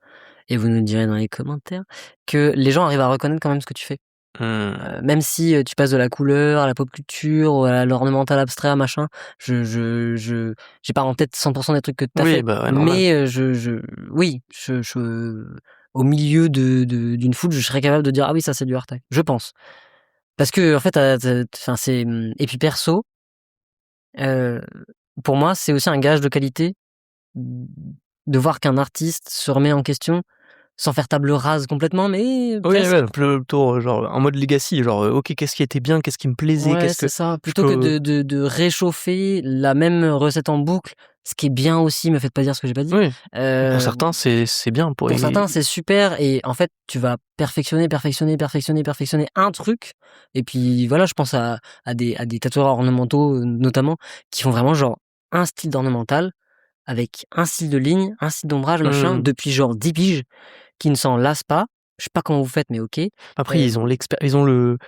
et vous nous direz dans les commentaires, que les gens arrivent à reconnaître quand même ce que tu fais. Même si tu passes de la couleur à la pop culture, à l'ornemental abstrait, machin, j'ai pas en tête 100% des trucs que t'as fait, mais oui, au milieu d'une foule, je serais capable de dire ah oui, ça c'est du art tag, je pense, parce que en fait, enfin c'est, et puis perso, pour moi, c'est aussi un gage de qualité de voir qu'un artiste se remet en question sans faire table rase complètement, mais presque. Plutôt genre en mode legacy, genre ok, qu'est-ce qui était bien, qu'est-ce qui me plaisait, Ouais, c'est ça. Plutôt que de réchauffer la même recette en boucle, ce qui est bien aussi, me faites pas dire ce que j'ai pas dit. Oui. Pour certains, c'est bien. Pour certains, c'est super, et en fait, tu vas perfectionner un truc, et puis voilà, je pense à des tatoueurs ornementaux notamment, qui font vraiment genre un style d'ornemental avec un style de ligne, un style d'ombrage, machin, depuis genre 10 piges, qui ne s'en lassent pas. Je sais pas comment vous faites, mais ok. Après, ils ont le,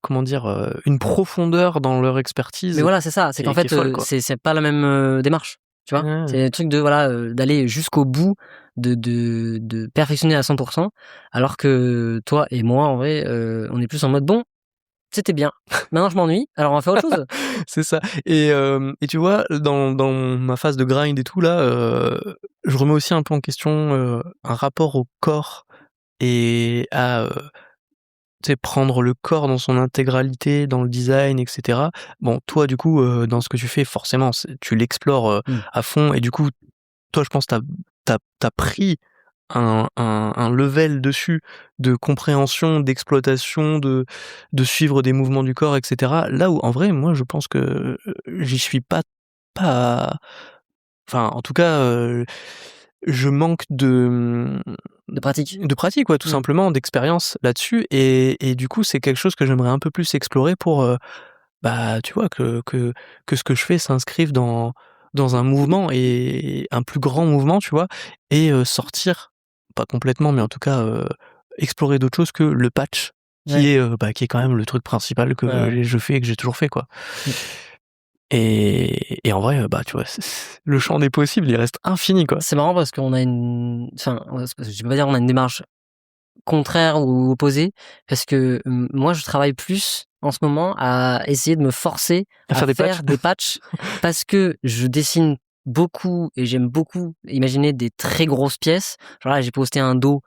comment dire, une profondeur dans leur expertise. Mais voilà, c'est ça. C'est qu'en fait, c'est pas la même démarche. Tu vois, c'est le truc de d'aller jusqu'au bout, de perfectionner à 100%, alors que toi et moi, en vrai, on est plus en mode bon, c'était bien. Maintenant, je m'ennuie. Alors, on va faire autre chose. C'est ça. Et tu vois, dans ma phase de grind et tout là, je remets aussi un peu en question un rapport au corps et à tu sais, prendre le corps dans son intégralité, dans le design, etc. Bon, toi, du coup, dans ce que tu fais, forcément, tu l'explores à fond, et du coup, toi, je pense, t'as pris un level dessus de compréhension, d'exploitation, de suivre des mouvements du corps, etc. Là où, en vrai, moi, je pense que j'y suis pas, enfin, en tout cas, je manque de pratique. De pratique, ouais, tout simplement, d'expérience là-dessus, et du coup, c'est quelque chose que j'aimerais un peu plus explorer pour, tu vois, que ce que je fais s'inscrive dans un mouvement, et un plus grand mouvement, tu vois, et sortir, pas complètement, mais en tout cas, explorer d'autres choses que le patch, qui est quand même le truc principal que je fais et que j'ai toujours fait, quoi. Et en vrai, tu vois, le champ des possibles, il reste infini, quoi. C'est marrant parce qu'on a je vais pas dire on a une démarche contraire ou opposée, parce que moi, je travaille plus en ce moment à essayer de me forcer à faire des patchs, parce que je dessine beaucoup et j'aime beaucoup imaginer des très grosses pièces. Genre là, j'ai posté un dos.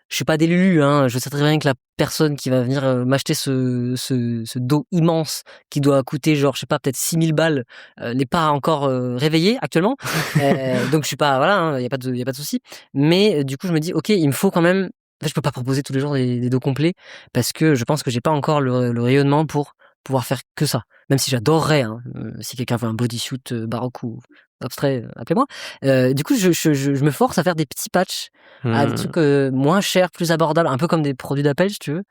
Je suis pas des Lulu, hein. Je sais très bien que la personne qui va venir m'acheter ce dos immense qui doit coûter genre, je sais pas, peut-être 6000 balles, n'est pas encore réveillée actuellement. Donc je suis pas, voilà, hein, y a pas de souci. Mais du coup, je me dis, ok, il me faut quand même. En fait, je peux pas proposer tous les jours des dos complets parce que je pense que j'ai pas encore le rayonnement pour pouvoir faire que ça. Même si j'adorerais, hein, si quelqu'un veut un bodysuit baroque ou abstrait, appelez-moi. Du coup, je me force à faire des petits patchs à des trucs moins chers, plus abordables, un peu comme des produits d'appel, si tu veux.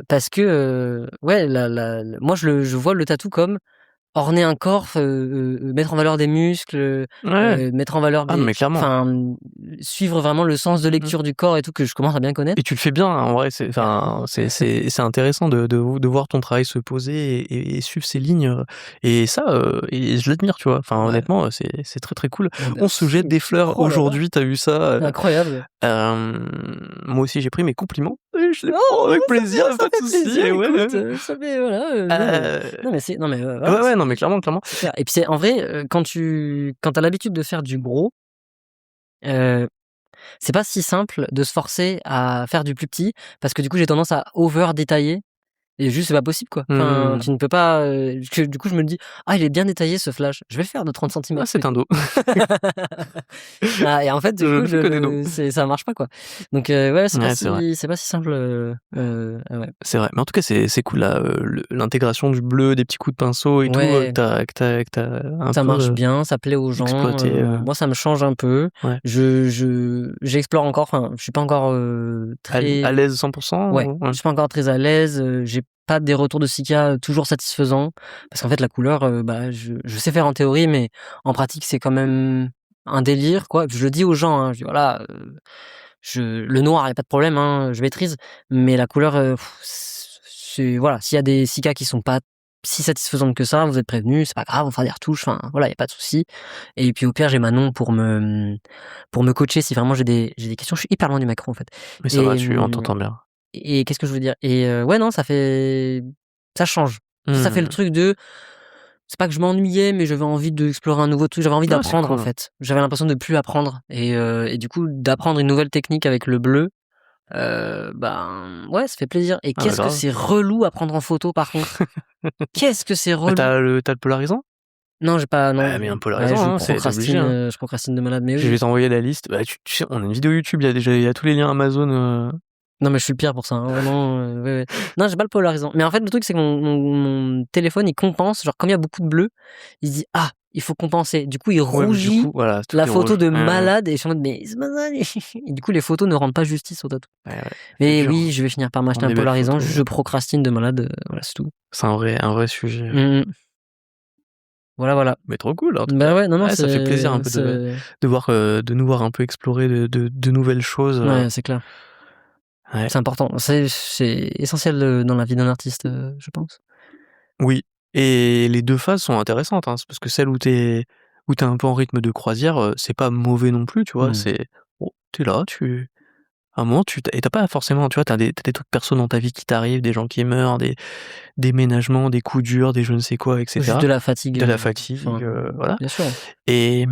Parce que, ouais, moi, je vois le tatou comme orner un corps, mettre en valeur des muscles, Ouais. mettre en valeur Ah, des, mais clairement. enfin, suivre vraiment le sens de lecture du corps et tout que je commence à bien connaître. Et tu le fais bien, hein, en vrai, c'est intéressant de voir ton travail se poser et suivre ces lignes, et ça, et je l'admire, tu vois? Enfin, Ouais. honnêtement, c'est très, très cool. Oh, On se jette des fleurs Oh là là. aujourd'hui, tu as vu ça? Incroyable. Moi aussi, j'ai pris mes compliments et je les prends avec plaisir, ça pas de fait souci, plaisir, et ouais, écoute, ça fait voilà, non mais c'est non mais voilà, ouais, ouais, non, mais clairement, clairement. c'est clair. Et puis c'est en vrai, quand t'as l'habitude de faire du gros, heu, c'est pas si simple de se forcer à faire du plus petit parce que du coup, j'ai tendance à over détailler. Et juste, c'est pas possible, quoi. Enfin, Mmh. tu ne peux pas. Du coup, je me dis, ah, il est bien détaillé ce flash. Je vais le faire de 30 Ah, centimètres. c'est un dos. Ah, et en fait, du Je coup, ne fais que des dos. ça marche pas, quoi. Donc, ouais, Ouais, c'est vrai. c'est pas si simple. Ah ouais. C'est vrai, mais en tout cas, c'est cool là, l'intégration du bleu, des petits coups de pinceau et tout, Ouais, que t'as un ça peu, marche bien, ça plaît aux gens. exploité, Moi, ça me change un peu. ouais. J'explore encore. Enfin, je suis pas encore À très. l'aise 100%? Ouais, Ouais. je suis pas encore très à l'aise. J'ai pas des retours de Sika toujours satisfaisants parce qu'en fait la couleur, bah je sais faire en théorie, mais en pratique c'est quand même un délire, quoi. Je le dis aux gens, hein, je dis voilà, le noir y a pas de problème, hein, je maîtrise, mais la couleur, c'est voilà, s'il y a des Sika qui sont pas si satisfaisantes que ça, vous êtes prévenus, c'est pas grave, on fera des retouches, enfin voilà, y a pas de souci. Et puis au pire j'ai Manon pour me coacher si vraiment j'ai des questions. Je suis hyper loin du micro en fait. Mais ça va, Et on t'entend bien. et qu'est-ce que je veux dire? Et ouais, non, ça change. Ça fait le Mmh. truc de c'est pas que je m'ennuyais, mais j'avais envie d'explorer un nouveau truc, j'avais envie Ah, c'est d'apprendre, en cool. fait. J'avais l'impression de plus apprendre et du coup, d'apprendre une nouvelle technique avec le bleu, ben, ouais, ça fait plaisir. Et Ah bah, qu'est-ce que grave. c'est relou à prendre en photo, par contre. Qu'est-ce que c'est Bah, relou. t'as le polarisant? Non, j'ai pas Bah, non, mais un ouais, polarisant, hein, c'est obligé, hein. je procrastine de malade, mais Je vais oui. t'envoyer la liste. Bah, tu sais, on a une vidéo YouTube, il y a tous les liens Amazon, Non, mais je suis le pire pour ça, hein, vraiment, ouais, ouais. Non, j'ai pas le polarisant. Mais en fait, le truc, c'est que mon téléphone, il compense. Genre, comme il y a beaucoup de bleu, il se dit, ah, il faut compenser. Du coup, il ouais, mais du rougit coup, voilà, tout la est photo rouge. de Ouais, ouais. malade. Et je suis en mode, mais c'est pas ça. Et du coup, les photos ne rendent pas justice au tatou. Ouais, ouais, c'est Mais dur, oui, je vais finir par m'acheter prendre un des belles polarisant. photos. Juste, je procrastine de malade. Voilà, c'est tout. C'est un vrai sujet, Mmh. Voilà, voilà. mais trop cool, en tout Bah cas. ouais, non, non, Ouais, ça fait plaisir un peu de voir, de nous voir un peu explorer de nouvelles choses, ouais, c'est clair. ouais. C'est important. C'est essentiel dans la vie d'un artiste, je pense. Oui, et les 2 phases sont intéressantes, hein. C'est parce que celle où t'es un peu en rythme de croisière, c'est pas mauvais non plus, tu vois? Mmh. C'est oh, tu là, à un moment, tu pas forcément, tu vois, t'as des trucs perso dans ta vie qui t'arrivent, des gens qui meurent, des déménagements, des coups durs, des je ne sais quoi, et Juste cetera. de la fatigue, De la fatigue, enfin, voilà, bien sûr. et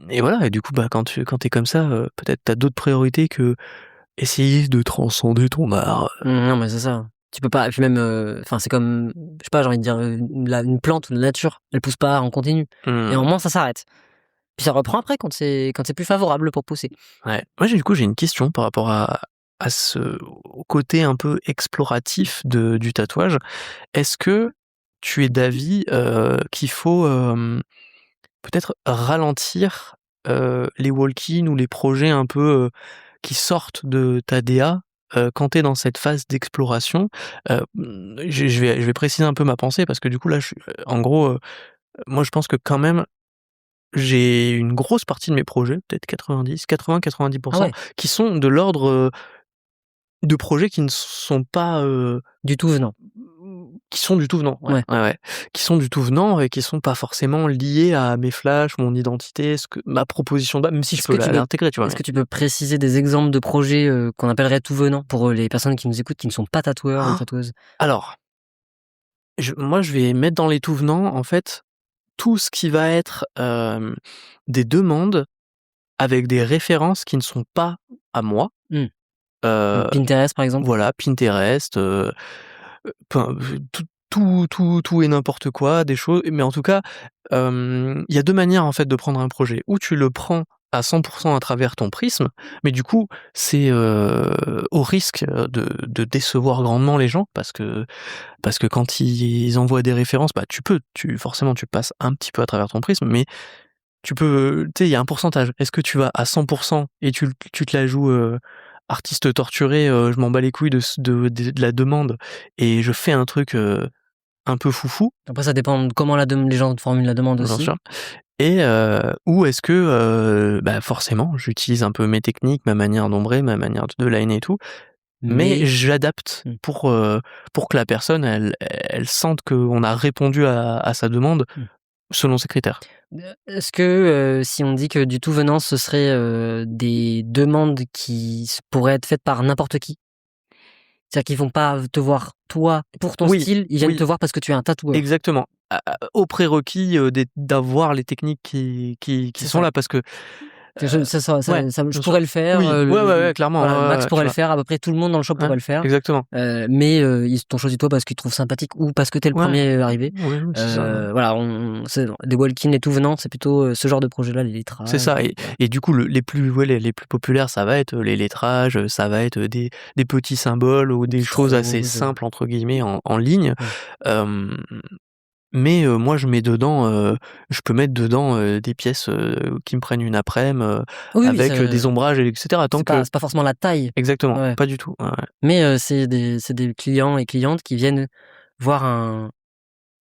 et voilà, et du coup, bah, quand t'es comme ça, peut-être t'as d'autres priorités que essayer de transcender ton art. Non, mais c'est ça. Tu peux pas, et puis même, enfin, c'est comme, je sais pas, j'ai envie de dire, une plante ou la nature, elle pousse pas en continu. Et à un Mmh. moment, ça s'arrête. Puis ça reprend après quand c'est plus favorable pour pousser. Ouais. Moi, j'ai une question par rapport à au côté un peu exploratif du tatouage. Est-ce que tu es d'avis, qu'il faut, peut-être ralentir, les walk-in ou les projets un peu, qui sortent de ta DA, quand tu es dans cette phase d'exploration? Je vais préciser un peu ma pensée parce que du coup là, en gros, moi je pense que quand même j'ai une grosse partie de mes projets, peut-être 80-90 Ah ouais, qui sont de l'ordre, de projets qui ne sont pas, du tout venant. qui sont du tout venant, ouais, Ouais. ouais, ouais. Qui sont du tout venant et qui sont pas forcément liés à mes flashs, mon identité, ma proposition même si je Est-ce peux que tu peux l'intégrer, tu vois? est-ce Mais que tu peux préciser des exemples de projets, qu'on appellerait tout venant pour, les personnes qui nous écoutent, qui ne sont pas tatoueurs ou tatoueuses? alors, je vais mettre dans les tout venants, en fait, tout ce qui va être, des demandes avec des références qui ne sont pas à moi. Donc Pinterest, par exemple? Voilà, Pinterest, pen tout et n'importe quoi, des choses mais en tout cas, il y a 2 manières, en fait, de prendre un projet. Ou tu le prends à 100% à travers ton prisme, mais du coup, c'est, au risque, de décevoir grandement les gens parce que quand ils envoient des références, bah, forcément, tu passes un petit peu à travers ton prisme, mais tu peux tu sais, il y a un pourcentage. Est-ce que tu vas à 100% et tu te la joues, artiste torturé, je m'en bats les couilles de la demande et je fais un truc, un peu foufou, Après, ça dépend de comment les gens formulent la demande bien aussi. sûr, et ou est-ce que, bah, forcément, j'utilise un peu mes techniques, ma manière d'ombrer, ma manière de liner et tout, mais j'adapte pour que la personne, elle sente qu'on a répondu à sa demande selon ses critères. Est-ce que, si on dit que du tout venant, ce serait, des demandes qui pourraient être faites par n'importe qui? C'est-à-dire qu'ils vont pas te voir toi pour ton Oui, style, ils viennent oui. te voir parce que tu es un tatoueur? Exactement. Au prérequis, d'avoir les techniques qui C'est sont ça. là parce que, ouais, Ça je bien sûr. pourrais le faire, Oui, ouais, ouais, ouais, clairement, voilà, ouais, ouais, Max ouais, pourrait tu le vois? faire, à peu près tout le monde dans le shop Ouais, pourrait le faire, exactement. mais ils t'ont choisi toi parce qu'ils te trouvent sympathique ou parce que tu es le Ouais, premier arrivé. oui, oui, c'est ça, ouais. Voilà, c'est les walk-in, les tout venants, c'est plutôt, ce genre de projet-là, les C'est lettrages, ça voilà. et du coup, les plus populaires, ça va être, les lettrages, ça va être, des petits symboles ou des Petite choses assez rose, «simples» entre guillemets en ligne. ouais. Hem, mais moi je mets dedans, je peux mettre dedans, des pièces, qui me prennent une aprèm, Oui, oui, avec, des ombrages et cetera tant que c'est pas forcément la taille, exactement, ouais, pas du tout, ouais, ouais. mais c'est des clients et clientes qui viennent voir un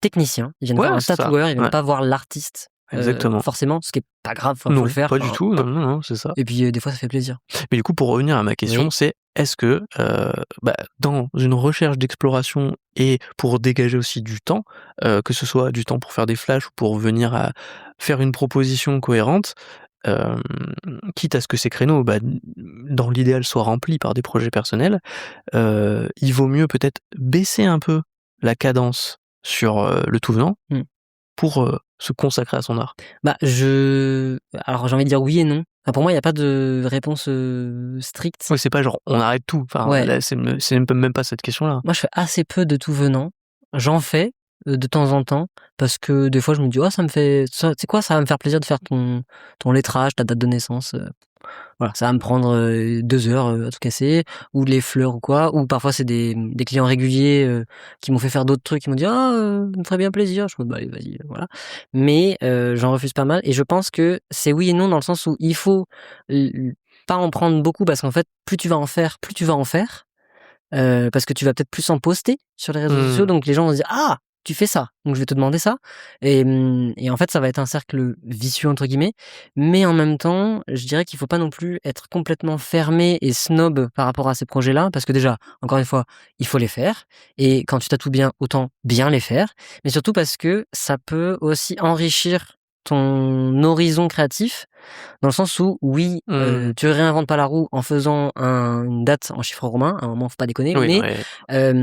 technicien, ils viennent Ouais, voir un c'est ça, tatoueur, ils viennent ouais, pas voir l'artiste, exactement. forcément, ce qui est pas grave, faut le Non, faire, pas du enfin, tout, non, non, non, c'est ça. et puis, des fois ça fait plaisir. Mais du coup, pour revenir à ma question, Oui. c'est est-ce que, bah, dans une recherche d'exploration et pour dégager aussi du temps, que ce soit du temps pour faire des flashs ou pour venir à faire une proposition cohérente, hem, quitte à ce que ces créneaux, bah, dans l'idéal, soient remplis par des projets personnels, il vaut mieux peut-être baisser un peu la cadence sur, le tout venant Mmh. pour, se consacrer à son art. Bah, alors j'ai envie de dire oui et non. Enfin, pour moi, il y a pas de réponse, stricte. Oui, c'est pas genre on arrête tout, enfin Ouais, là, c'est même pas cette question-là. moi je fais assez peu de tout venant. J'en fais, de temps en temps, parce que des fois je me dis: «Oh ça me fait ça, tu sais quoi? Ça va me faire plaisir de faire ton lettrage, ta date de naissance, voilà, ça va me prendre, 2 heures, à tout casser, ou les fleurs ou quoi, ou parfois c'est des clients réguliers, qui m'ont fait faire d'autres trucs, qui m'ont dit: «Ah, ça me ferait bien plaisir». Je me dis: «Bah allez, vas-y, voilà». Mais j'en refuse pas mal et je pense que c'est oui et non dans le sens où il faut l pas en prendre beaucoup parce qu'en fait, plus tu vas en faire, plus tu vas en faire. Parce que tu vas peut-être plus en poster sur les réseaux sociaux, Mmh. donc les gens vont se dire: «Ah! Tu fais ça, donc je vais te demander ça», et en fait, ça va être un cercle «vicieux» entre guillemets, mais en même temps, je dirais qu'il faut pas non plus être complètement fermé et snob par rapport à ces projets-là, parce que déjà, encore une fois, il faut les faire et quand tu tatoues bien, autant bien les faire, mais surtout parce que ça peut aussi enrichir ton horizon créatif dans le sens où, oui, Mmh. tu réinventes pas la roue en faisant une date en chiffres romains, à un moment, faut pas déconner, Oui, mais ouais.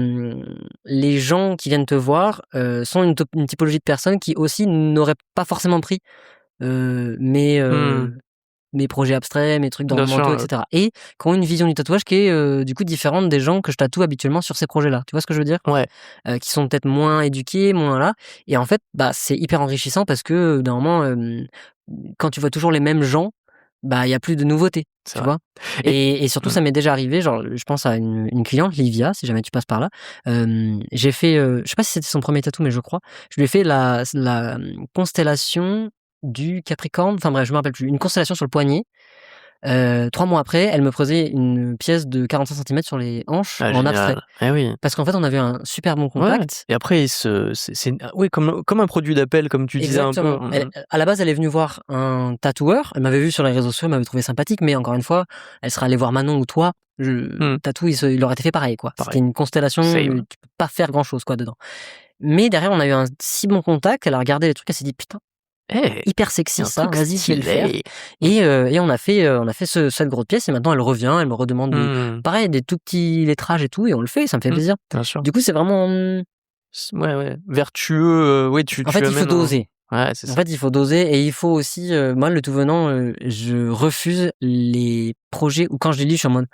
les gens qui viennent te voir, sont une typologie de personnes qui aussi n'auraient pas forcément pris, heu, mes, Mmh. heu, mes projets abstraits, mes trucs dans le Bien sûr, manteau et cetera, et qui ont une vision du tatouage qui est, du coup différente des gens que je tatoue habituellement sur ces projets-là. Tu vois ce que je veux dire? ouais, Qui sont peut-être moins éduqués, moins là, et en fait, bah, c'est hyper enrichissant parce que, d'un moment, quand tu vois toujours les mêmes gens, bah, il y a plus de nouveautés, c'est tu vrai vois? et Et surtout, mmh. ça m'est déjà arrivé, genre, je pense à une cliente, Livia, si jamais tu passes par là. J'ai fait, je sais pas si c'était son premier tatou, mais je crois. Je lui ai fait constellation du Capricorne, enfin bref, je me rappelle plus. Une constellation sur le poignet. 3 mois après, elle me posait une pièce de 45 centimètres sur les hanches Ah en abstrait. génial. Eh oui. Parce qu'en fait, on avait un super bon Ouais contact. et après c'est oui comme un produit d'appel comme tu disais un peu. Exactement. À la base, elle est venue voir un tatoueur. Elle m'avait vu sur les réseaux sociaux, elle m'avait trouvé sympathique, mais encore une fois, elle serait allée voir Manon ou toi. Mmh. Tatou, il aurait été fait pareil, quoi. C'était Pareil, une constellation, same. tu peux pas faire grand chose, quoi, dedans. Mais derrière, on a eu un si bon contact, elle a regardé les trucs, elle s'est dit: «Putain, Eh! hyper Il y sexy a un ça, truc vas-y, je vais le faire». stylé. Et on a fait cette grosse pièce et maintenant elle revient, elle me redemande Mmh. pareil, des tout petits lettrages et tout, et on le fait, ça me fait Mmh. plaisir. Bien sûr. Du coup, c'est vraiment, Ouais, ouais, vertueux, oui en tu fait, il faut amènes un doser. Ouais, c'est En ça. fait, il faut doser et il faut aussi, moi, le tout venant, je refuse les projets où quand je les lis, je suis en mode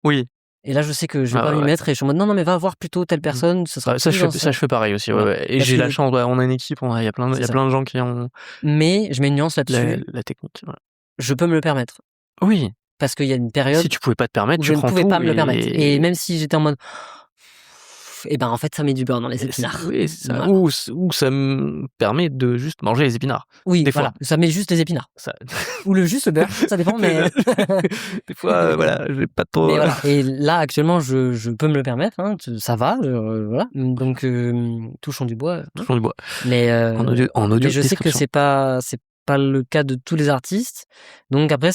Oui. et là, je sais que je vais Ouais, pas ouais, m'y ouais. mettre et je suis en mode: «Non, non, mais va voir plutôt telle Mmh. personne, ce sera Bah, ça plus dans je son» fais pareil aussi, ouais, voilà. ouais, et Parce j'ai que la chance, ouais, on a une équipe, il y a c'est ça. plein de gens qui ont Mais je mets une nuance là-dessus, la technique, ouais. je peux me le permettre. Oui, Parce qu'il y a une si période tu pouvais pas te permettre, où tu je ne prends pouvais pas tout me le permettre et et même si j'étais en mode et ben, en fait, ça met du beurre dans les épinards. oui, c'est ça. Voilà. Ou ça me permet de juste manger les épinards, Oui, des fois. voilà, ça met juste les épinards Ça ou juste le beurre, ça dépend, mais des fois, voilà, j'ai pas trop, mais voilà et là, actuellement, je peux me le permettre, hein, ça va, voilà, donc touchons du bois, hein, touchons du bois. mais En audio je sais que description. c'est pas le cas de tous les artistes, donc après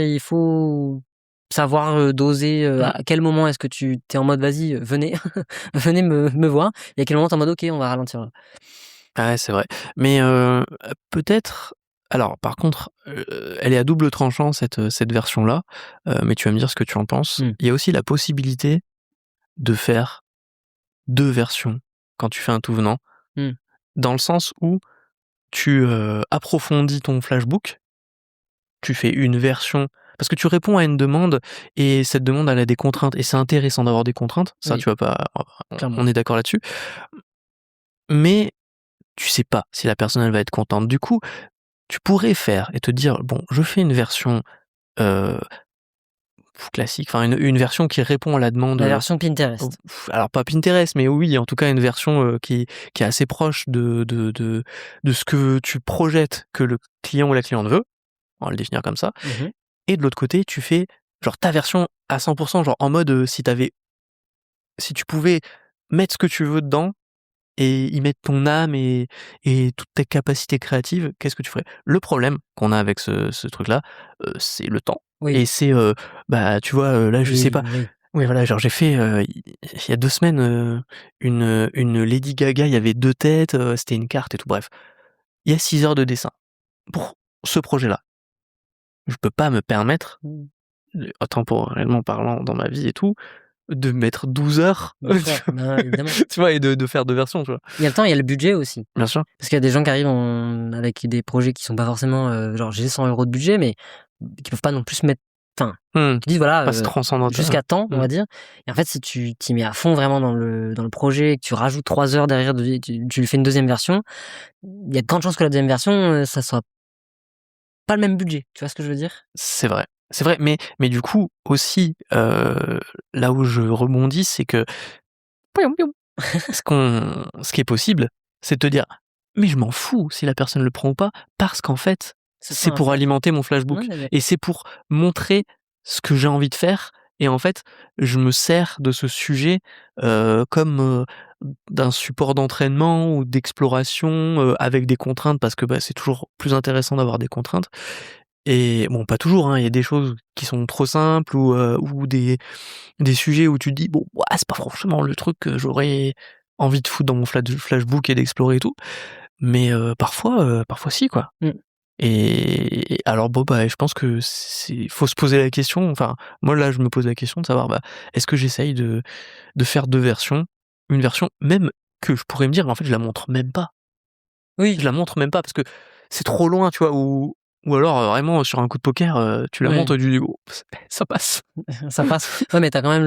il faut savoir, doser, Mmh. à quel moment est-ce que tu es en mode: «Vas-y, venez, venez me voir» et à quel moment tu es en mode: «OK, on va ralentir là». Ah ouais, c'est vrai. Mais peut-être alors par contre, elle est à double tranchant cette version-là, mais tu vas me dire ce que tu en penses. Mmh. Il y a aussi la possibilité de faire 2 versions quand tu fais un tout venant, Mmh. dans le sens où tu, approfondis ton flashbook, tu fais une version parce que tu réponds à une demande et cette demande, elle a des contraintes et c'est intéressant d'avoir des contraintes, ça Oui, tu vas pas clairement. on est d'accord là-dessus. Mais tu sais pas si la personne, elle va être contente. Du coup, tu pourrais faire et te dire: «Bon, je fais une version, heu, classique, enfin une version qui répond à la demande, La version oh, Pinterest. alors pas Pinterest, mais oui, en tout cas une version, qui est assez proche de ce que tu projettes que le client ou la cliente veut», on va le définir comme ça. Mmh mh. Et de l'autre côté, tu fais genre ta version à 100 genre en mode, si tu pouvais mettre ce que tu veux dedans et y mettre ton âme et toutes tes capacités créatives, qu'est-ce que tu ferais? Le problème qu'on a avec ce truc-là, c'est le temps Oui, et c'est, bah, tu vois, là, je sais oui, pas, oui. oui, voilà, genre j'ai fait, il y a 2 semaines, une Lady Gaga, il y avait 2 têtes, c'était une carte et tout, bref. Il y a 6 heures de dessin pour ce projet-là. Je peux pas me permettre, Mmh. temporellement parlant dans ma vie et tout, de mettre 12 heures, Bien sûr, ben, évidemment. tu vois? Et de faire 2 versions, tu vois? Il y a le temps, il y a le budget aussi. Bien sûr. Parce qu'il y a des gens qui arrivent avec des projets qui sont pas forcément, genre j'ai 100 € de budget, mais qui peuvent pas non plus se mettre enfin, Mmh. qui disent voilà, Pas se transcendantal. jusqu'à temps, on Mmh. va dire et en fait, si tu t'y mets à fond vraiment dans le projet et que tu rajoutes 3 heures derrière de tu lui fais une deuxième version, il y a de grandes chances que la deuxième version, ça soit pas le même budget. Tu vois ce que je veux dire? C'est vrai. C'est vrai, mais du coup aussi, là où je rebondis, c'est que ce qui est possible, c'est de te dire: «Mais je m'en fous si la personne le prend ou pas, parce qu'en fait, C'est ça c'est en pour fait. alimenter mon Ouais, flashbook mais et c'est pour montrer ce que j'ai envie de faire» et en fait, je me sers de ce sujet, comme, d'un support d'entraînement ou d'exploration, avec des contraintes parce que, bah, c'est toujours plus intéressant d'avoir des contraintes et bon, pas toujours, hein, il y a des choses qui sont trop simples ou des sujets où tu te dis: «Bon, ouah, c'est pas franchement le truc que j'aurais envie de foutre dans mon flashbook et d'explorer et tout». Mais parfois si, quoi. mmh, Et alors bon, bah, je pense que faut se poser la question, enfin, moi là, je me pose la question de savoir, bah, est-ce que j'essaye de faire 2 versions? Une version même que je pourrais me dire: «Mais en fait, je la montre même pas». Je oui, la montre même pas parce que c'est trop loin, tu vois? Ou alors, vraiment sur un coup de poker, tu la ouais. montres et tu dis: «Oh, ça passe». Ça passe. Ouais, mais t'as quand même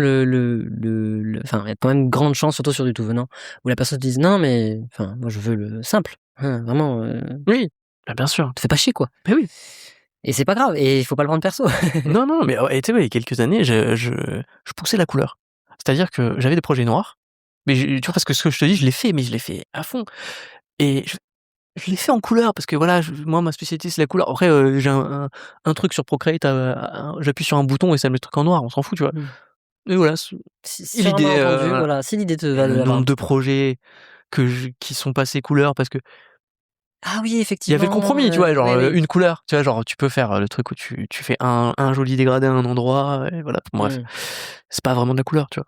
enfin, il y a quand même grande chance, surtout sur du tout venant, où la personne te dise: «Non, mais enfin, moi, je veux le simple, hein, vraiment, Oui, bah, bien sûr. te fais pas chier, quoi» Mais oui. et c'est pas grave et il faut pas le prendre perso. Non, non, mais et tu sais, ouais, il y a quelques années, je poussais la couleur. C'est-à-dire que j'avais des projets noirs, mais tu vois, parce que ce que je te dis, je l'ai fait, mais je l'ai fait à fond et je l'ai fait en couleur parce que voilà, moi, ma spécialité, c'est la couleur. Après, j'ai un truc sur Procreate, j'appuie sur un bouton et ça met le truc en noir, on s'en fout, tu vois? Mmh. Et voilà, Si sur un l'idée, malentendu, voilà. voilà, si l'idée te Et va le d'avoir un nombre de petit projets qui sont passés couleur parce que ah oui, il y avait le effectivement, compromis, tu vois? Genre, oui, oui. une couleur, tu vois? Genre, tu peux faire, le truc où tu fais un joli dégradé à un endroit et voilà, bref. Mmh. C'est pas vraiment de la couleur, tu vois?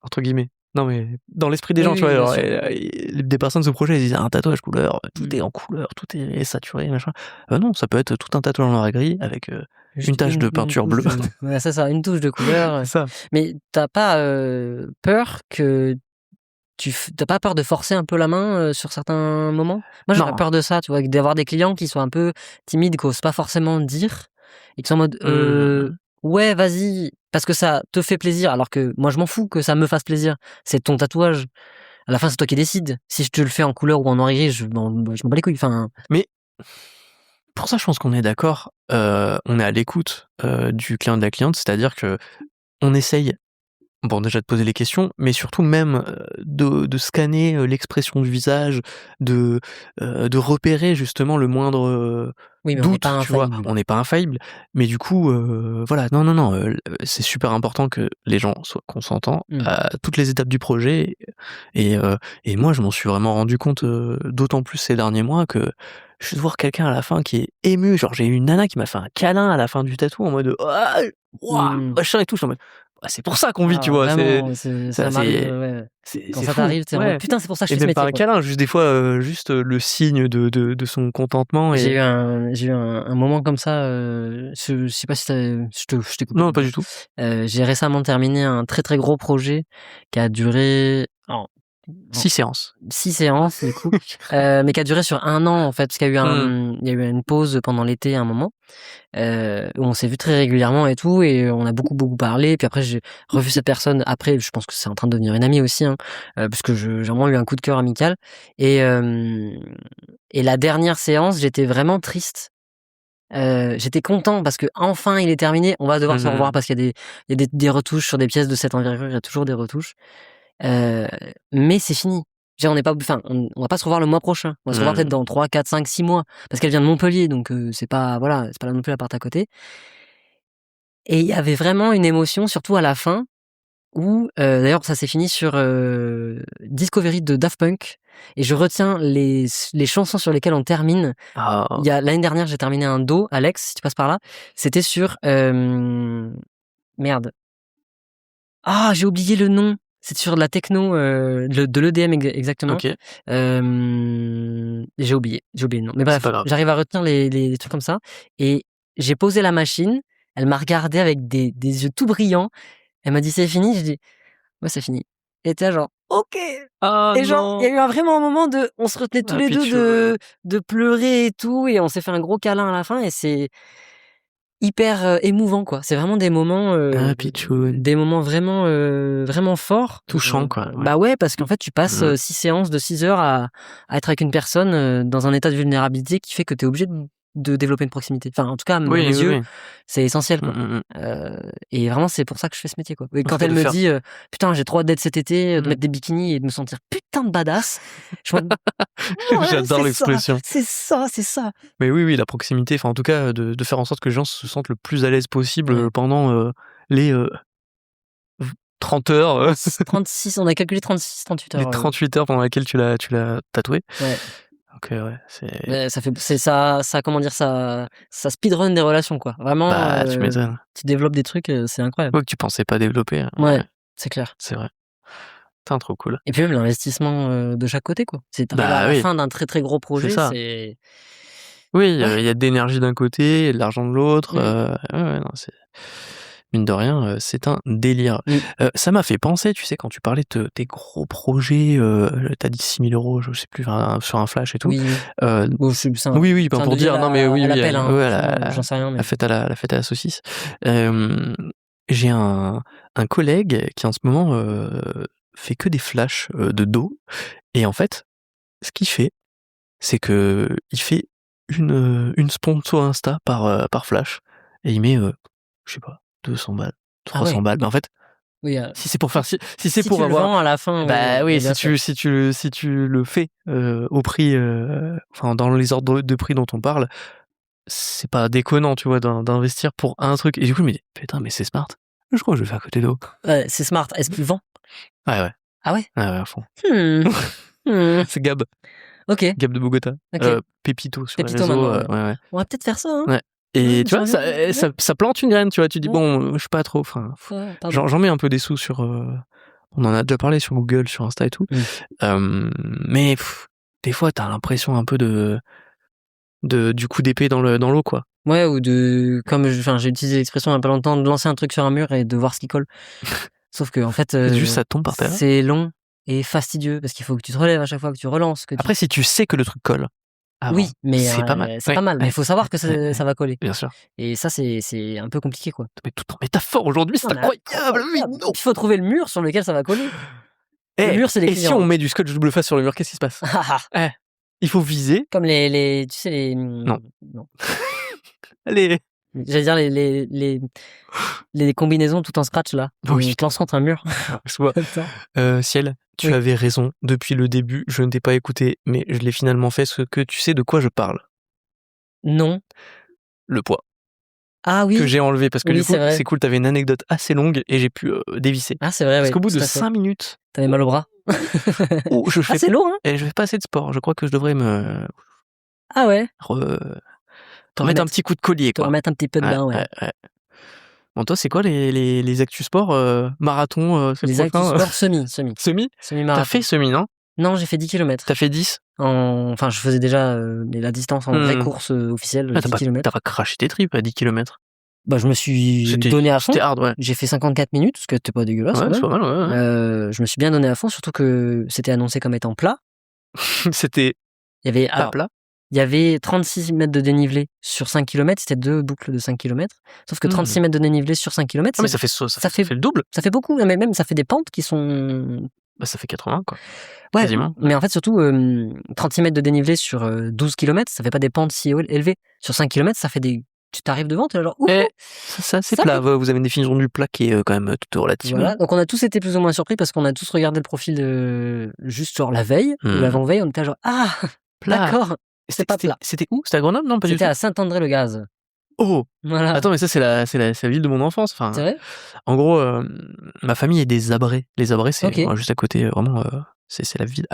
Entre guillemets. Non, mais dans l'esprit des Oui, gens, tu oui, vois? bien Genre, sûr. des personnes se projettent, ils disent: «Un tatouage couleur, tout Mmh. est en couleur, tout est saturé, machin». Non, ça peut être tout un tatouage en noir et gris avec, une Juste tache de une peinture touche bleue. de ouais, c'est ça, une touche de couleur, C'est ça. mais tu as pas, peur que t'as pas peur de forcer un peu la main sur certains moments? Moi, j'aurais Non. peur de ça, tu vois, d'avoir des clients qui soient un peu timides, qui osent pas forcément dire et qui sont en mode ouais, vas-y, parce que ça te fait plaisir, alors que moi, je m'en fous que ça me fasse plaisir. C'est ton tatouage. À la fin, c'est toi qui décides. Si je te le fais en couleur ou en noir et gris, je m'en bats les couilles. Enfin, Mais pour ça, je pense qu'on est d'accord. On est à l'écoute du client, de la cliente, c'est-à-dire que on essaye, bon, déjà de poser les questions, mais surtout même de scanner l'expression du visage, de repérer justement le moindre oui, mais on n'est pas doute, tu vois. infaillible. On n'est pas infaillible, mais du coup, voilà, non, c'est super important que les gens soient consentants à toutes les étapes du projet. Et moi, je m'en suis vraiment rendu compte, d'autant plus ces derniers mois, que je vais voir quelqu'un à la fin qui est ému. Genre, j'ai eu une nana qui m'a fait un câlin à la fin du tatou en mode «Ah, waouh, machin et tout». Je suis en mode «Bah, c'est pour ça qu'on vit», tu vois. Vraiment, Ça ça m'arrive, c'est ouais. Quand c'est ça fou. t'arrive, t'es en mode Ouais. putain, c'est pour ça que je Et fais ce même pas métier, un quoi. câlin, juste des fois, juste le signe de son contentement. J'ai Et eu un moment comme ça, je sais pas si je t'ai coupé. non, pas du tout. J'ai récemment terminé un très, très gros projet qui a duré 6 séances. 6 séances du coup, mais qui a duré sur 1 an en fait, parce qu'il y a eu il y a eu une pause pendant l'été à un moment, où on s'est vu très régulièrement et tout, et on a beaucoup, beaucoup parlé. Puis après, j'ai revu cette personne après, je pense que c'est en train de devenir une amie aussi, hein, parce que j'ai vraiment eu un coup de cœur amical. Et la dernière séance, j'étais vraiment triste. J'étais content parce que enfin il est terminé. On va devoir se revoir parce qu'il y a des retouches sur des pièces de cette envergure, il y a toujours des retouches. Mais c'est fini. On va pas se revoir le mois prochain. On va se revoir peut-être dans 3, 4, 5, 6 mois. Parce qu'elle vient de Montpellier, donc c'est pas là non plus la part à côté. Et il y avait vraiment une émotion, surtout à la fin, où d'ailleurs ça s'est fini sur Discovery de Daft Punk. Et je retiens les chansons sur lesquelles on termine. Ah. Il y a l'année dernière, j'ai terminé un Do, Alex, si tu passes par là. C'était sur merde. Ah, j'ai oublié le nom. C'est sur de la techno, de l'EDM exactement. OK. J'ai oublié le nom. Mais bref, j'arrive à retenir les trucs comme ça. Et j'ai posé la machine. Elle m'a regardé avec des yeux tout brillants. Elle m'a dit c'est fini. J'ai dit ouais, c'est fini. Et t'es genre ok. Et genre il y a eu vraiment un moment de, on se retenait tous les deux de pleurer et tout, et on s'est fait un gros câlin à la fin, et c'est hyper émouvant, quoi. C'est vraiment des moments vraiment vraiment forts, touchants, quoi. Ouais. Bah ouais, parce qu'en fait tu passes 6 séances de 6 heures à être avec une personne dans un état de vulnérabilité qui fait que t'es obligé de développer une proximité. Enfin, en tout cas, à mes yeux, c'est essentiel, quoi. Et vraiment, c'est pour ça que je fais ce métier, quoi. Et quand elle me dit putain, j'ai trop hâte d'être cet été, de mettre des bikinis et de me sentir putain de badass, je me j'adore l'expression. C'est ça. Mais oui, la proximité, enfin en tout cas de faire en sorte que les gens se sentent le plus à l'aise possible pendant les 30 heures. 36, on a calculé 36, 38 heures. Les 38 heures pendant lesquelles tu l'as tatoué. Ouais. Donc ouais, c'est. C'est ça, comment dire, ça speedrun des relations, quoi. Vraiment. Bah, tu m'étonnes. Tu développes des trucs, c'est incroyable. Ouais, que tu pensais pas développer. Ouais, c'est clair. C'est vrai. Putain, trop cool. Et puis même l'investissement de chaque côté, quoi. C'est à la fin d'un très très gros projet, c'est. Oui, il y a de l'énergie d'un côté et de l'argent de l'autre. Ouais, non, c'est. Mine de rien, c'est un délire. Ça m'a fait penser, tu sais, quand tu parlais de tes gros projets, t'as dit 6 000 €, je sais plus, sur un flash et tout. Oui. Oui, ben pour dire, non mais oui, j'en sais rien. Mais... la fête à la saucisse. J'ai un collègue qui en ce moment fait que des flashs de dos, et en fait, ce qu'il fait, c'est que il fait une sponsor Insta par flash, et il met, je sais pas, 200 balles, 300 balles. Mais en fait, si c'est pour faire, si c'est pour tu avoir, le vends à la fin, bah oui, si tu le fais au prix, enfin dans les ordres de prix dont on parle, c'est pas déconnant, tu vois, d'investir pour un truc. Et du coup, je me dis putain, mais c'est smart. Je crois que je vais faire côté d'eau. Ouais, c'est smart. Est-ce qu'il vend? Ouais. Ah ouais? Ouais, à fond. C'est Gab. Ok. Gab de Bogota. Okay. Pépito sur Pépito les réseaux. ouais. On va peut-être faire ça. Hein. Ouais. Et tu vois, ça plante une graine, tu vois. Tu dis, bon, je suis pas trop. Enfin, j'en mets un peu des sous sur. On en a déjà parlé sur Google, sur Insta et tout. Mais des fois, t'as l'impression un peu du coup d'épée dans l'eau, quoi. Ouais, ou comme j'ai utilisé l'expression il y a pas longtemps, de lancer un truc sur un mur et de voir ce qui colle. Sauf que, en fait. Juste ça tombe par terre. C'est long. et fastidieux parce qu'il faut que tu te relèves à chaque fois que tu relances. Après, si tu sais que le truc colle avant, oui, mais c'est pas mal. c'est pas mal. Mais il faut savoir que ça va coller. Bien sûr. Et ça, c'est un peu compliqué, quoi. Mais tout en métaphore aujourd'hui, c'est incroyable. Oui, non. Il faut trouver le mur sur lequel ça va coller. Le mur, c'est les Et si on met du scotch double face sur le mur, qu'est-ce qui se passe? Il faut viser. Comme les tu sais, les... Non. Non. Allez. J'allais dire les combinaisons tout en scratch, là. Oui. Tu te lances contre un mur. Ciel, tu avais raison. Depuis le début, je ne t'ai pas écouté, mais je l'ai finalement fait. Ce que tu sais de quoi je parle? Non. Le poids. Ah oui. Que j'ai enlevé parce que Oui, du coup, c'est cool, t'avais une anecdote assez longue et j'ai pu dévisser. Ah, c'est vrai, parce qu'au bout de 5 minutes... T'avais mal au bras. C'est lourd, hein. Et je fais pas assez de sport. Je crois que je devrais me... Ah ouais. Remettre un petit coup de collier, quoi. Remettre un petit peu dedans, ouais. Bon, toi, c'est quoi les actus sport marathon les actus sport semi. Semi-marathon. T'as fait semi, non? Non, j'ai fait 10 km. T'as fait 10? Enfin, je faisais déjà la distance en vraie course officielle, 10 km. T'as pas craché tes tripes à 10 km? Bah, je me suis donné à fond. C'était hard, ouais. J'ai fait 54 minutes, ce qui était pas dégueulasse. Ouais, c'est pas mal, ouais. Je me suis bien donné à fond, surtout que c'était annoncé comme étant plat. C'était pas plat. Il y avait 36 mètres de dénivelé sur 5 km, c'était 2 boucles de 5 km. Sauf que 36 mètres de dénivelé sur 5 km, mais ça fait le double. Ça fait beaucoup, mais même ça fait des pentes qui sont... Bah, ça fait 80, quoi. Ouais, quasiment. Mais en fait, surtout, 36 mètres de dénivelé sur 12 km, ça fait pas des pentes si élevées. Sur 5 km, ça fait des... Tu t'arrives devant, t'es genre... Ça c'est plat. Vous avez une définition du plat qui est quand même toute relative. Voilà, donc on a tous été plus ou moins surpris parce qu'on a tous regardé le profil juste genre la veille ou l'avant-veille, on était genre « Ah, d'accord !» C'est pas plat. C'était où? C'était à Grenoble, non? Pas du tout. C'était à Saint-André-le-Gaz. Oh! Voilà. Attends, mais ça, c'est la ville de mon enfance. Enfin, c'est vrai? En gros, ma famille est des Abrets. Les Abrets, c'est juste à côté, vraiment, c'est la ville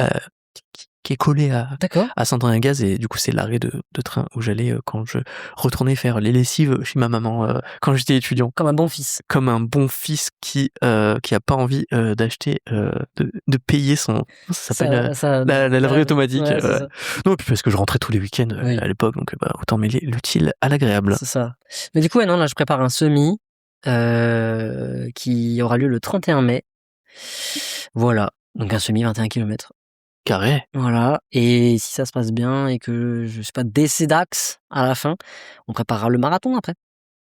qui est collée à Saint-André-le-Gaz, et du coup, c'est l'arrêt de train où j'allais quand je retournais faire les lessives chez ma maman quand j'étais étudiant. Comme un bon fils. Comme un bon fils qui a pas envie d'acheter, de payer son... Ça s'appelle la laverie automatique. Ouais, non, puis parce que je rentrais tous les week-ends à l'époque, donc autant mêler l'utile à l'agréable. C'est ça. Mais du coup, là, je prépare un semi qui aura lieu le 31 mai. Voilà. Donc un semi 21 km. Carré. Voilà. Et si ça se passe bien et que je suis pas décès d'axe à la fin, on préparera le marathon après.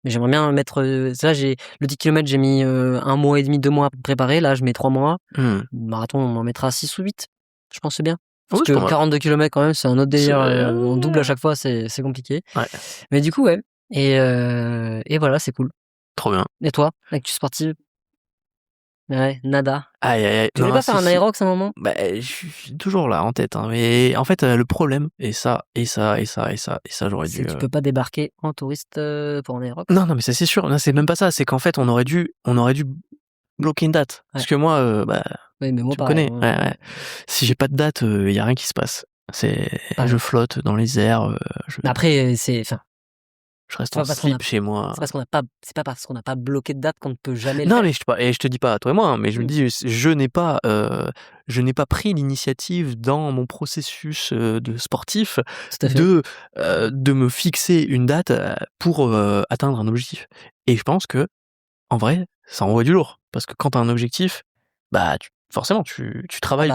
Mais j'aimerais bien mettre... Là, le 10 km, j'ai mis 1 mois et demi, 2 mois pour préparer. Là, je mets 3 mois. Le marathon, on en mettra 6 ou 8. Je pense que c'est bien. Parce que 42 km quand même, c'est un autre délire. On double à chaque fois, c'est compliqué. Ouais. Mais du coup, ouais. Et voilà, c'est cool. Trop bien. Et toi, l'actu sportive? Ouais, nada. Aïe. Tu voulais pas faire un aérox à un moment? Bah, je suis toujours là en tête, hein. Mais en fait, le problème, et ça, j'aurais dû... Tu peux pas débarquer en touriste pour un aérox? Non, mais ça c'est sûr. Non, c'est même pas ça. C'est qu'en fait, on aurait dû bloquer une date. Ouais. Parce que moi, oui, mais moi, tu me connais. Ouais. Si j'ai pas de date, y a rien qui se passe. Je flotte dans les airs. Après, je reste en slip chez moi. C'est pas parce qu'on n'a pas bloqué de date qu'on ne peut jamais le faire. Non, mais je te dis pas à toi et moi, mais je me dis, je n'ai pas pris l'initiative dans mon processus de sportif de me fixer une date pour atteindre un objectif. Et je pense que, en vrai, ça envoie du lourd. Parce que quand t'as un objectif, forcément, tu travailles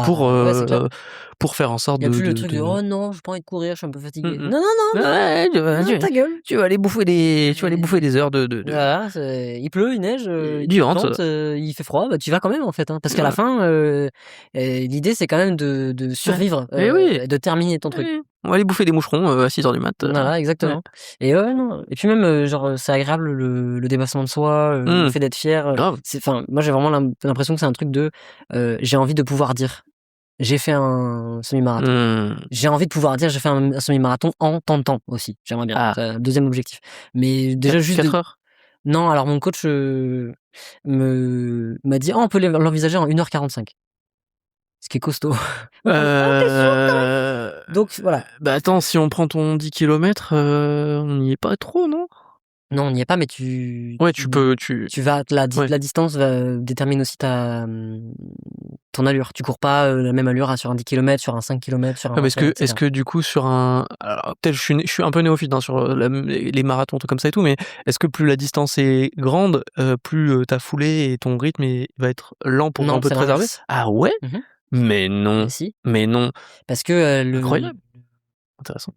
pour faire en sorte de... Il n'y a plus le truc de « Oh non, j'ai pas envie de courir, je suis un peu fatigué. » Non. Ta gueule. Tu vas aller bouffer des heures de... Voilà, il pleut, il neige, il fait froid, tu vas quand même en fait. Hein, parce qu'à la fin, l'idée c'est quand même de survivre, de terminer ton truc. On va aller bouffer des moucherons à 6h du mat. Voilà, exactement. Ouais. Et non. Et puis même, c'est agréable le dépassement de soi, le fait d'être fier. Moi j'ai vraiment l'impression que c'est un truc de... j'ai envie de pouvoir dire j'ai fait un semi-marathon. J'ai envie de pouvoir dire j'ai fait un semi-marathon en tant de temps aussi. J'aimerais bien. C'est un deuxième objectif. Mais déjà juste 4 heures. Non, alors mon coach m'a dit on peut l'envisager en 1h45. Ce qui est costaud. Donc voilà. Attends, si on prend ton 10 km, on n'y est pas trop, non? Non, on n'y est pas, mais tu vas... La distance détermine aussi ton allure. Tu cours pas la même allure sur un 10 km, sur un 5 km, sur un... Est-ce que du coup, sur un... Alors, peut-être je suis un peu néophyte sur les marathons, tout comme ça et tout, mais est-ce que plus la distance est grande, plus ta foulée et ton rythme va être lent pour un peu te préserver? Ah ouais? Mais non. Si. Mais non. Parce que Incroyable. Intéressant.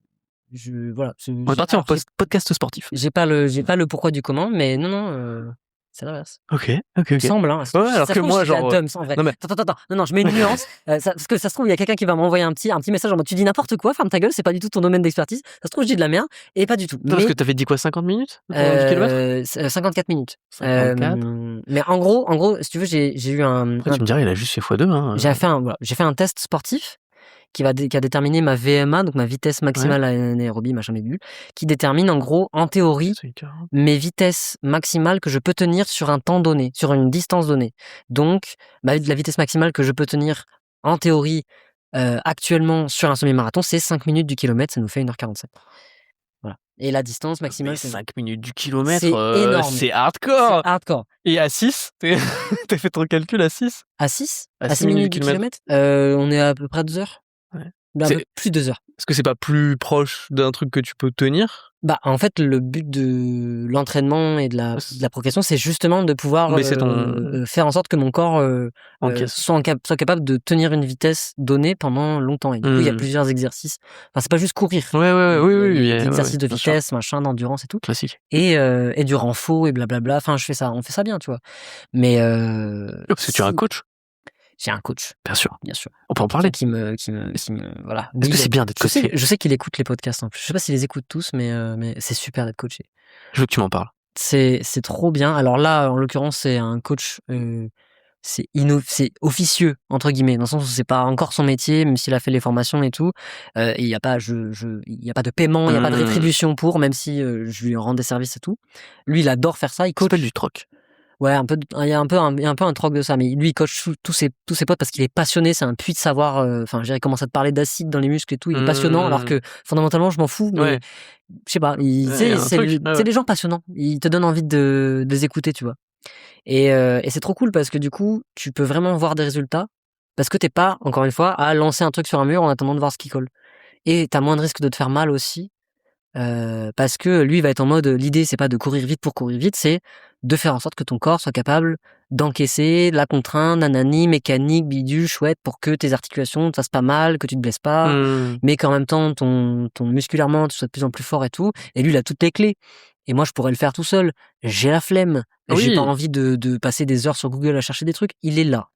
Voilà. On est parti en podcast sportif. J'ai pas le pourquoi du comment, mais non, c'est l'inverse. Ok. Il me semble, hein. Ouais, alors que moi, genre. En fait. Non, mais... Attends. Non, je mets une nuance. Parce que ça se trouve, il y a quelqu'un qui va m'envoyer un petit message en mode tu dis n'importe quoi, ferme ta gueule, c'est pas du tout ton domaine d'expertise. Ça se trouve, je dis de la merde, et pas du tout. Non, parce que t'avais dit quoi, 50 minutes pour 10 km 54 minutes. 54. Mais en gros, si tu veux, j'ai eu un. Après, tu me dirais, il a juste fait x2. Hein. J'ai fait un test sportif qui a déterminé ma VMA, donc ma vitesse maximale anaérobie, machin bidule, qui détermine en gros, en théorie, mes vitesses maximales que je peux tenir sur un temps donné, sur une distance donnée. Donc, la vitesse maximale que je peux tenir en théorie actuellement sur un semi-marathon, c'est 5 minutes du kilomètre, ça nous fait 1h47. Voilà. Et la distance maximale, c'est 5 minutes du kilomètre, c'est énorme. C'est hardcore. C'est hardcore. Et à 6, t'as fait ton calcul à 6 À 6 À 6 minutes du kilomètre, on est à peu près à 2 heures. Ouais. Plus de 2 heures. Est-ce que c'est pas plus proche d'un truc que tu peux tenir? En fait, le but de l'entraînement et de la progression, c'est justement de pouvoir faire en sorte que mon corps soit capable de tenir une vitesse donnée pendant longtemps. Et du coup, il y a plusieurs exercices. Enfin, c'est pas juste courir. Oui. Il y a des exercices de vitesse, machin, d'endurance et tout. Classique. Et du renfort et blablabla. Enfin, on fait ça bien, tu vois. Mais parce que tu as un coach. J'ai un coach. Bien sûr. On peut en parler. Qui me voilà. Est-ce que c'est bien d'être coaché? Je sais qu'il écoute les podcasts en plus. Je sais pas s'il les écoute tous, mais c'est super d'être coaché. Je veux que tu m'en parles. C'est trop bien. Alors là, en l'occurrence, c'est un coach, c'est officieux, entre guillemets, dans le sens où c'est pas encore son métier, même s'il a fait les formations et tout. Il y a pas, il y a pas de paiement, il y a pas de rétribution pour, même si je lui rends des services et tout. Lui, il adore faire ça. Il coach. Ça s'appelle du troc. Ouais, il y a un peu un troc de ça, mais lui il coach tous ses potes parce qu'il est passionné, c'est un puits de savoir. Enfin, il commence à te parler d'acide dans les muscles et tout, il est passionnant, alors que fondamentalement je m'en fous, mais je sais pas, c'est des gens passionnants, ils te donnent envie de les écouter, tu vois. Et c'est trop cool parce que du coup, tu peux vraiment voir des résultats parce que t'es pas, encore une fois, à lancer un truc sur un mur en attendant de voir ce qui colle. Et t'as moins de risque de te faire mal aussi. Parce que lui, il va être en mode, l'idée, c'est pas de courir vite pour courir vite, c'est de faire en sorte que ton corps soit capable d'encaisser la contrainte, nanani, mécanique, bidule, chouette, pour que tes articulations te fassent pas mal, que tu te blesses pas, mais qu'en même temps, ton musculairement, tu sois de plus en plus fort et tout. Et lui, il a toutes les clés. Et moi, je pourrais le faire tout seul. J'ai la flemme. J'ai pas envie de passer des heures sur Google à chercher des trucs. Il est là.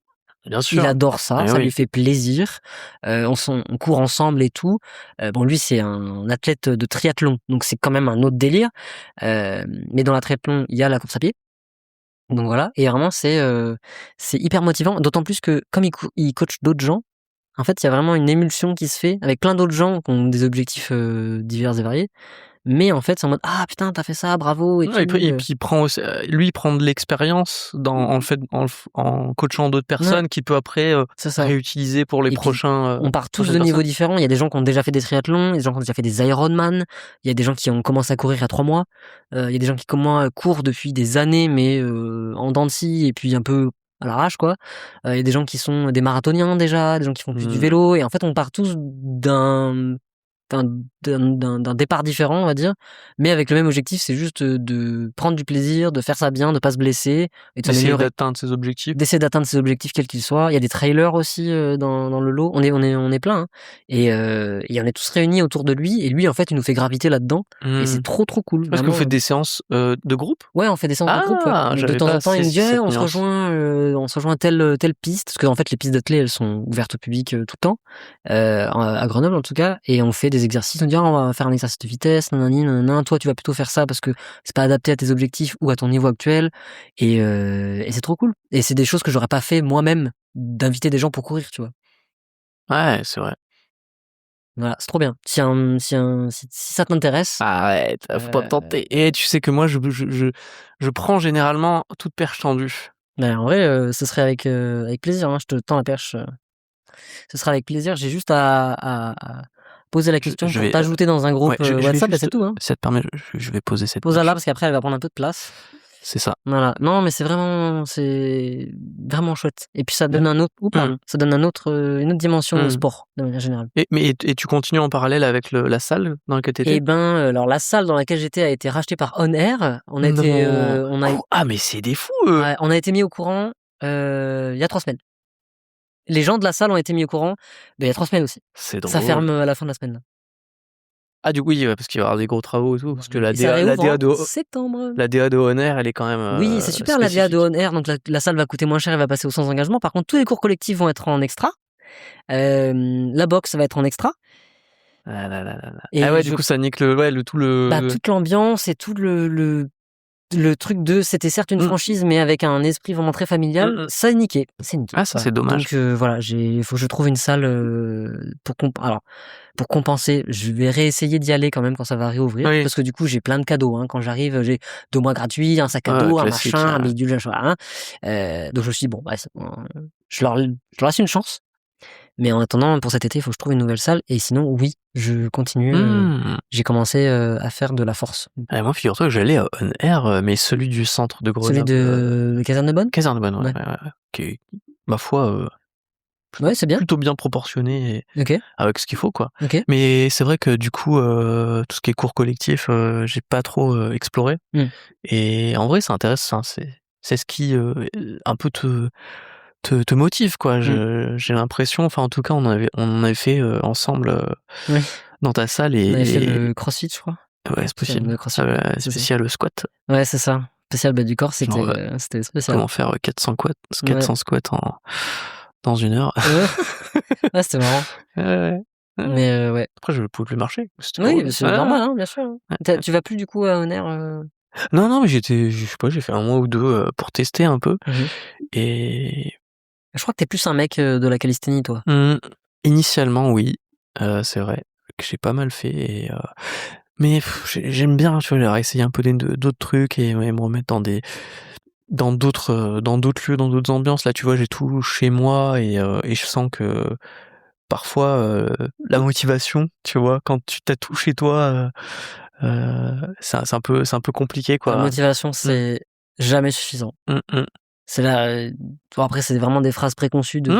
Bien sûr. Il adore ça, ça lui fait plaisir. On court ensemble et tout. Bon, lui, c'est un athlète de triathlon, donc c'est quand même un autre délire. Mais dans la triathlon, il y a la course à pied. Donc voilà, et vraiment, c'est hyper motivant, d'autant plus que comme il coach d'autres gens, en fait, il y a vraiment une émulsion qui se fait avec plein d'autres gens qui ont des objectifs divers et variés. Mais en fait, c'est en mode ah putain, t'as fait ça, bravo. Et puis il prend aussi, lui, il prend de l'expérience en coachant d'autres personnes qui peut après réutiliser pour les prochains. On part tous de niveaux différents. Il y a des gens qui ont déjà fait des triathlons, il y a des gens qui ont déjà fait des Ironman, il y a des gens qui ont commencé à courir il y a 3 mois, il y a des gens qui comme moi courent depuis des années, mais en dents de scie et puis un peu à l'arrache, quoi. Il y a des gens qui sont des marathoniens déjà, des gens qui font plus du vélo, et en fait, on part tous d'un départ différent, on va dire, mais avec le même objectif, c'est juste de prendre du plaisir, de faire ça bien, de pas se blesser et d'essayer d'atteindre ses objectifs. Quels qu'ils soient. Il y a des trailers aussi dans le lot. On est plein, hein. Et on est tous réunis autour de lui, et lui, en fait, il nous fait graviter là-dedans, et c'est trop cool. Parce que vous faites des séances de groupe? Ouais, on fait des séances de groupe. Ouais. De temps en temps, il me dit on se rejoint à telle piste, parce que en fait, les pistes d'athlètes, elles sont ouvertes au public tout le temps, à Grenoble en tout cas, et on fait des exercices, on dit on va faire un exercice de vitesse, nanana, toi tu vas plutôt faire ça parce que c'est pas adapté à tes objectifs ou à ton niveau actuel, et c'est trop cool, et c'est des choses que j'aurais pas fait moi-même, d'inviter des gens pour courir, tu vois. Ouais, c'est vrai. Voilà, c'est trop bien. Si ça t'intéresse. Arrête, faut pas me tenter. Et tu sais que moi je prends généralement toute perche tendue. En vrai, ce serait avec plaisir, hein, je te tends la perche. Ce sera avec plaisir, j'ai juste à poser la question pour t'ajouter dans un groupe WhatsApp, et c'est tout. Hein. Ça te permet, je vais poser cette Pose-la là, parce qu'après elle va prendre un peu de place. C'est ça. Voilà. Non, mais c'est vraiment chouette. Et puis ça donne une autre dimension au sport, de manière générale. Et tu continues en parallèle avec la salle dans laquelle tu étais? Alors la salle dans laquelle j'étais a été rachetée par On Air. Ah, mais c'est des fous, on a été mis au courant il y a 3 semaines. les gens de la salle ont été mis au courant, il y a 3 semaines aussi. C'est drôle. Ça ferme à la fin de la semaine, là. Ah, du coup, oui, parce qu'il va y avoir des gros travaux et tout, parce que la Et ça DA réouvre de en septembre. la DA de On Air, elle est quand même Oui, c'est super la DA de spécifique. On Air, donc la salle va coûter moins cher et va passer au sans engagement. Par contre, tous les cours collectifs vont être en extra. La boxe va être en extra. Ah là là là là. Et Ah ouais, du coup, ça nique toute l'ambiance et tout le truc de c'était certes une franchise mais avec un esprit vraiment très familial, ça est niqué, c'est niqué. Ah, ça, c'est dommage. Donc voilà, il faut que je trouve une salle pour compenser. Je vais réessayer d'y aller quand même quand ça va réouvrir, Oui. parce que du coup j'ai plein de cadeaux. Quand j'arrive, j'ai 2 mois gratuits, un sac à dos, un classique, machin, un bidule, donc je me suis dit bon, je leur laisse une chance. Mais en attendant, pour cet été, il faut que je trouve une nouvelle salle. Et sinon, oui, je continue. J'ai commencé à faire de la force. Moi, figure-toi que j'allais à On Air, mais celui du centre de Grenoble. Celui de Caserne de Bonne. Caserne de Bonne, ouais. Qui est, ma foi, Ouais, c'est bien. plutôt bien proportionné avec ce qu'il faut, quoi. Ok. Mais c'est vrai que du coup, tout ce qui est cours collectif, j'ai pas trop exploré. Et en vrai, c'est intéressant. C'est ce qui un peu te motive, quoi. J'ai l'impression, enfin en tout cas, on en avait fait ensemble dans ta salle On avait fait et le CrossFit, je crois. ouais, c'est possible. Le CrossFit. Spécial squat. Ouais, c'est ça. Spécial bas du corps, c'était spécial. Comment faire 400 squats dans 1 heure. Ouais, c'était marrant. Ouais. Mais ouais. Après, je pouvais plus marcher. Oui, c'est normal, bien sûr. Tu vas plus du coup à On Air Non, mais je sais pas, j'ai fait 1 mois ou 2 pour tester un peu. Et je crois que t'es plus un mec de la calisthénie, toi. Initialement, oui, c'est vrai que j'ai pas mal fait mais j'aime bien, tu vois, essayer un peu d'autres trucs et me remettre dans d'autres lieux, dans d'autres ambiances. Là, tu vois, j'ai tout chez moi et je sens que parfois, la motivation, tu vois, quand tu as tout chez toi, c'est un peu compliqué, quoi. La motivation, c'est jamais suffisant. C'est là. Bon, après, c'est vraiment des phrases préconçues de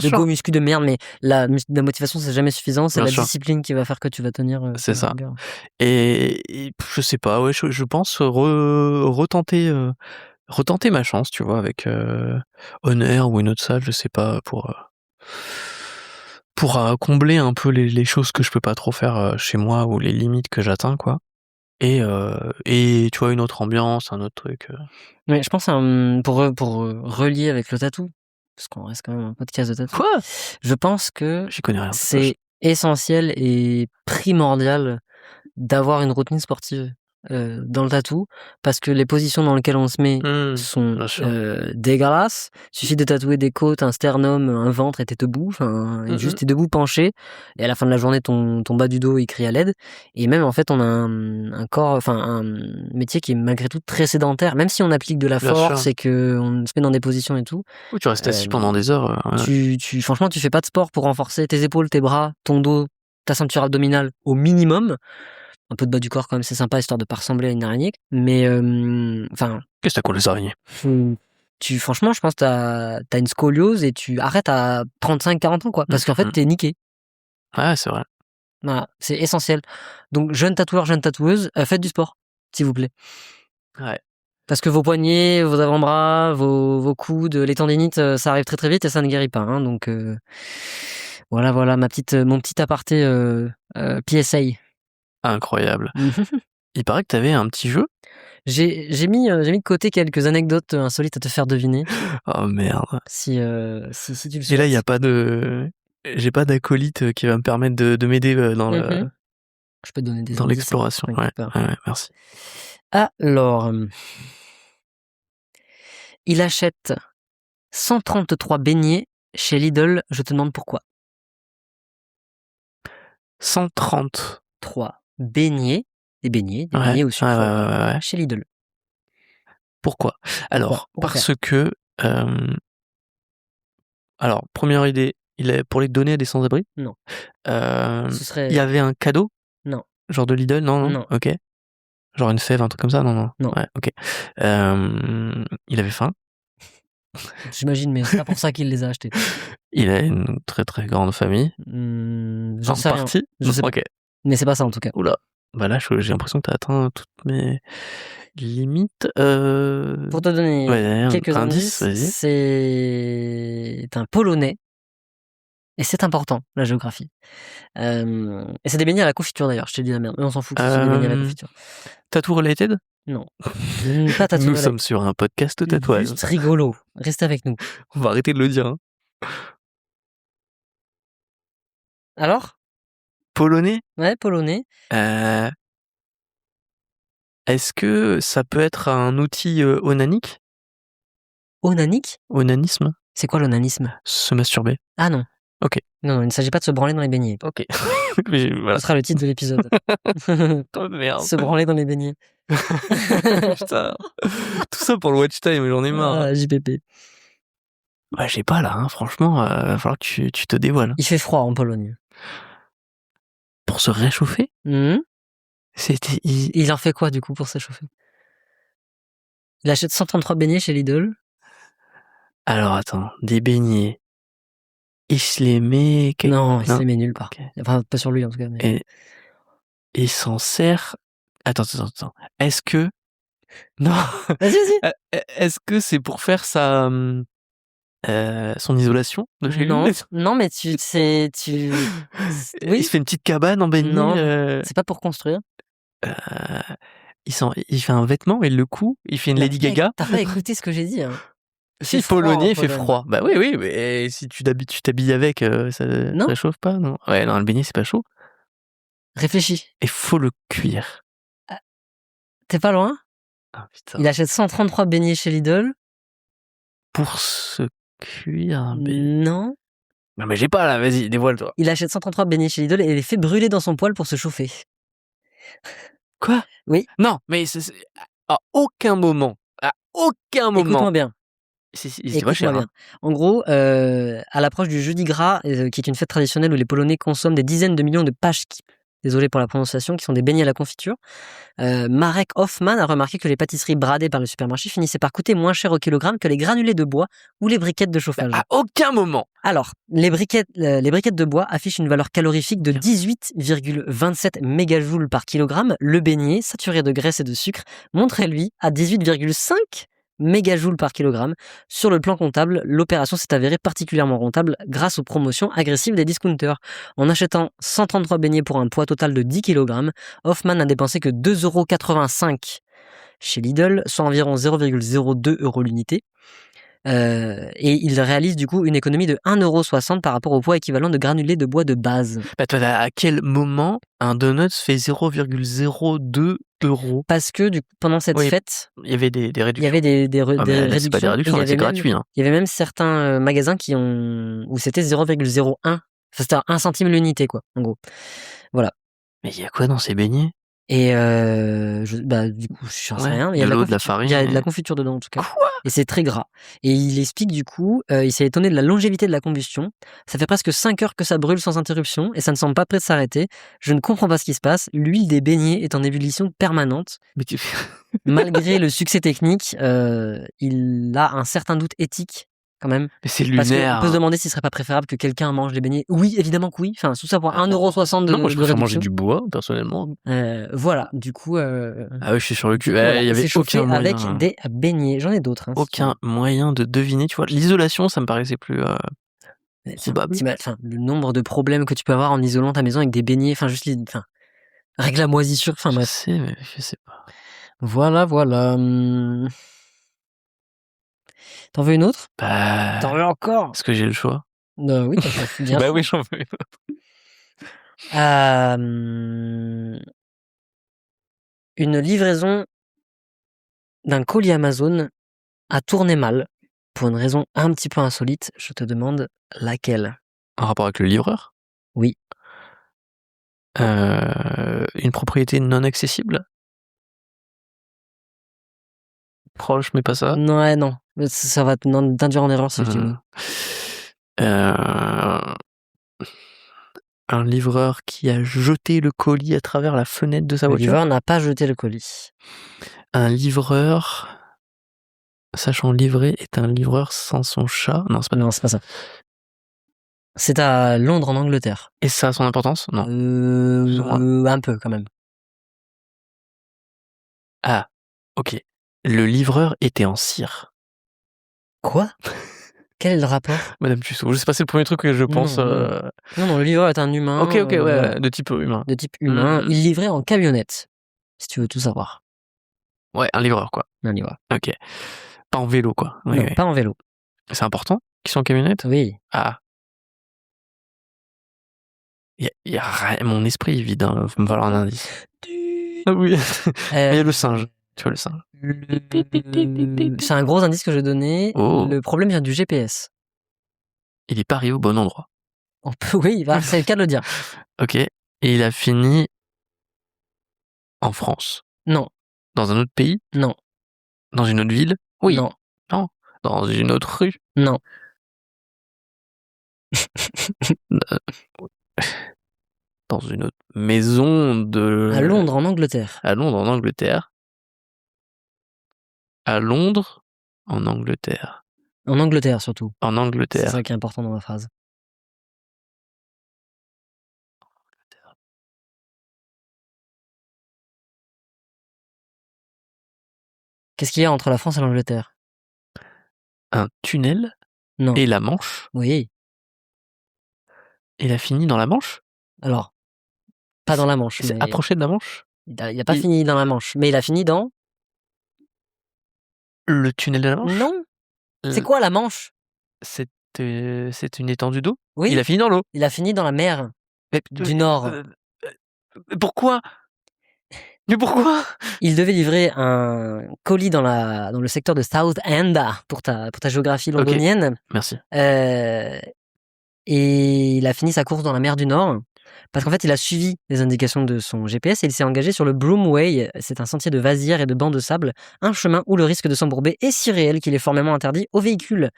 go muscu de merde, mais la motivation, c'est jamais suffisant. C'est la discipline qui va faire que tu vas tenir. C'est ça. Et je sais pas, ouais, je pense retenter ma chance, tu vois, avec On Air ou une autre salle, je sais pas, pour combler un peu les choses que je peux pas trop faire chez moi ou les limites que j'atteins, quoi. Et tu vois, une autre ambiance, un autre truc. Mais je pense pour relier avec le tatou, parce qu'on reste quand même un podcast de tatou. Quoi ? Je pense que J'y connais rien. c'est essentiel et primordial d'avoir une routine sportive dans le tatou, parce que les positions dans lesquelles on se met sont dégueulasses. Il suffit de tatouer des côtes, un sternum, un ventre et t'es debout, et juste t'es debout penché, et à la fin de la journée ton bas du dos il crie à l'aide. Et même en fait on a un corps, un métier qui est malgré tout très sédentaire, même si on applique de la force et que on se met dans des positions et tout. Oui, tu restes assis pendant des heures. Franchement tu fais pas de sport pour renforcer tes épaules, tes bras, ton dos, ta ceinture abdominale au minimum. Un peu de bas du corps quand même, c'est sympa, histoire de pas ressembler à une araignée. Mais qu'est-ce que t'as contre les araignées ? Franchement, je pense que t'as une scoliose et tu arrêtes à 35-40 ans, quoi. Parce qu'en fait, t'es niqué. Ouais, c'est vrai. Voilà, c'est essentiel. Donc, jeunes tatoueurs, jeunes tatoueuses, faites du sport, s'il vous plaît. Ouais. Parce que vos poignets, vos avant-bras, vos coudes, les tendinites, ça arrive très très vite et ça ne guérit pas. Donc, voilà, mon petit aparté PSA. Incroyable. Il paraît que t'avais un petit jeu. J'ai mis de côté quelques anecdotes insolites à te faire deviner. Oh merde. Si tu le souhaites. Et là, il y a pas j'ai pas d'acolyte qui va me permettre de m'aider dans je peux te donner des dans l'exploration. Ouais, merci. Alors, il achète 133 beignets chez Lidl. Je te demande pourquoi. 133 beignets, des beignets au sucre chez Lidl. Pourquoi ? Alors, parce que alors, première idée, il est pour les donner à des sans-abri ? Non. Il y avait un cadeau ? Non. Genre de Lidl ? Non. Ok. Genre une fève, un truc comme ça ? Non. Ouais, ok. Il avait faim ? J'imagine, mais c'est pas pour ça qu'il les a achetés. Il a une très très grande famille. J'en sais rien. Je sais pas. Mais c'est pas ça en tout cas. Oula. Bah là, j'ai l'impression que t'as atteint toutes mes limites. Pour te donner quelques indices, vas-y. c'est un Polonais Et c'est important, la géographie. Et c'est des beignets à la confiture d'ailleurs, je t'ai dit la merde. Mais on s'en fout que c'est des beignets à la confiture. Tattoo related? Non. Pas tattoo Nous related. sommes sur un podcast tatouage. Juste rigolo. Restez avec nous. On va arrêter de le dire. Hein. Alors? Polonais? Ouais, polonais. Est-ce que ça peut être un outil onanique? Onanique? Onanisme? C'est quoi l'onanisme? Se masturber. Ah non. Ok. Non, il ne s'agit pas de se branler dans les beignets. Ok. Mais voilà. Ce sera le titre de l'épisode. Oh merde. Se branler dans les beignets. Putain. Tout ça pour le watch time, j'en ai marre. Ah, JPP. Bah, j'ai pas là, hein. Franchement, va falloir que tu te dévoiles. Il fait froid en Pologne. Pour se réchauffer? C'était. Il en fait quoi du coup pour s'échauffer? Il achète 133 beignets chez Lidl. Alors attends, des beignets. Il se les met. Non, il se les met nulle part. Okay. Enfin, pas sur lui en tout cas. Mais... Et il s'en sert. Attends. Est-ce que. Non. Vas-y. Est-ce que c'est pour faire sa. Son isolation de chez lui? Non, mais tu. Oui. Il se fait une petite cabane en beignets. Non, c'est pas pour construire. Il fait un vêtement, il le coud, il fait une Lady Gaga. T'as pas écouté ce que j'ai dit. Hein. Si, polonais, il fait froid. Bah oui, mais si tu t'habilles avec, ça réchauffe pas, non? Ouais, non, le beignet, c'est pas chaud. Réfléchis. Et faut le cuire. T'es pas loin? Ah, putain. Il achète 133 beignets chez Lidl. Pour se cuire un beignet? Non. Non, mais j'ai pas là, vas-y, dévoile-toi. Il achète 133 beignets chez Lidl et les fait brûler dans son poêle pour se chauffer. Quoi? Oui. Non, mais à aucun moment. Écoute-moi bien. Écoute-moi bien. En gros, à l'approche du jeudi gras, qui est une fête traditionnelle où les Polonais consomment des dizaines de millions de paszki, désolé pour la prononciation, qui sont des beignets à la confiture, Marek Hoffman a remarqué que les pâtisseries bradées par le supermarché finissaient par coûter moins cher au kilogramme que les granulés de bois ou les briquettes de chauffage. À aucun moment. Alors, les briquettes de bois affichent une valeur calorifique de 18,27 mégajoules par kilogramme. Le beignet, saturé de graisse et de sucre, montre lui à 18,5 mégajoules par kilogramme. Sur le plan comptable, l'opération s'est avérée particulièrement rentable grâce aux promotions agressives des discounters. En achetant 133 beignets pour un poids total de 10 kg, Hoffman n'a dépensé que 2,85 € chez Lidl, soit environ 0,02 € l'unité. Et il réalise du coup une économie de 1,60 € par rapport au poids équivalent de granulés de bois de base. Bah toi, à quel moment un donut fait 0,02 €? Parce que pendant cette fête, il y avait des réductions. Il y avait des réductions. C'est pas des réductions, c'est gratuit. Hein. Il y avait même certains magasins où c'était 0,01. Enfin, c'était 1 centime l'unité, quoi, en gros. Voilà. Mais il y a quoi dans ces beignets? Et du coup, je n'en sais rien. Il y a de la farine. Il y a de la confiture dedans, en tout cas. Quoi? Et c'est très gras. Et il explique, du coup, il s'est étonné de la longévité de la combustion. Ça fait presque 5 heures que ça brûle sans interruption et ça ne semble pas prêt de s'arrêter. Je ne comprends pas ce qui se passe. L'huile des beignets est en ébullition permanente. Mais Malgré le succès technique, il a un certain doute éthique, quand même. Mais c'est lunaire. Parce qu'on peut se demander s'il serait pas préférable que quelqu'un mange des beignets. Oui, évidemment que oui. Enfin, tout ça pour 1,60 € de Non, moi je préfère réduction. manger du bois, personnellement. Voilà, du coup... Ah oui, je suis sur le cul. Voilà, il y avait aucun moyen. avec des beignets. J'en ai d'autres. Hein, aucun moyen de deviner, tu vois. L'isolation, ça me paraissait plus probable. Le nombre de problèmes que tu peux avoir en isolant ta maison avec des beignets, règle la moisissure, Je sais, mais je sais pas. Voilà. T'en veux une autre? Bah... T'en veux encore? Est-ce que j'ai le choix? Oui, t'as le choix. Bien bah oui, j'en veux une livraison d'un colis Amazon a tourné mal, pour une raison un petit peu insolite. Je te demande laquelle? En rapport avec le livreur? Oui. Une propriété non accessible? Proche, mais pas ça? Non. Ça va t'induire en erreur si je dis oui. Un livreur qui a jeté le colis à travers la fenêtre de sa voiture? Le livreur n'a pas jeté le colis. Un livreur, sachant livrer, est un livreur sans son chat? Non, c'est pas ça. C'est à Londres, en Angleterre. Et ça a son importance? Non. Un peu, quand même. Ah, ok. Le livreur était en cire. Quoi? Quel est le rapport? Madame Tussaud. Je sais pas, c'est le premier truc que je pense. Non, le livreur est un humain. Ok, ouais, voilà. de type humain. De type humain. Il livrait en camionnette, si tu veux tout savoir. Ouais, un livreur, quoi. Un livreur. Ok. Pas en vélo, quoi. Non, pas en vélo. C'est important qu'ils soient en camionnette? Oui. Ah. Y a rien, mon esprit est vide, hein. Faut me falloir un indice. Ah oui. Mais il y a le singe. Tu vois le singe. C'est un gros indice que je donnais. Oh. Le problème vient du GPS. Il est pas arrivé au bon endroit. Oui, c'est le cas de le dire. Ok. Et il a fini en France. Non. Dans un autre pays? Non. Dans une autre ville? Oui. Non. Non. Dans une autre rue? Non. Dans une autre maison de... À Londres, en Angleterre. À Londres, en Angleterre. À Londres, en Angleterre. En Angleterre, surtout. En Angleterre. C'est ça qui est important dans ma phrase. Qu'est-ce qu'il y a entre la France et l'Angleterre? Un tunnel? Non. Et la Manche? Oui. Il a fini dans la Manche? Alors, pas dans la Manche. Il s'est approché de la Manche? Il a pas fini dans la Manche, mais il a fini dans... Le tunnel de la Manche? Non. C'est quoi la Manche? C'est une étendue d'eau? Oui. Il a fini dans l'eau? Il a fini dans la mer du Nord. Pourquoi? Mais pourquoi? Il devait livrer un colis dans le secteur de Southend, pour ta géographie londonienne. Okay. Merci. Et il a fini sa course dans la mer du Nord, parce qu'en fait, il a suivi les indications de son GPS et il s'est engagé sur le Broomway. C'est un sentier de vasières et de bancs de sable, un chemin où le risque de s'embourber est si réel qu'il est formellement interdit aux véhicules.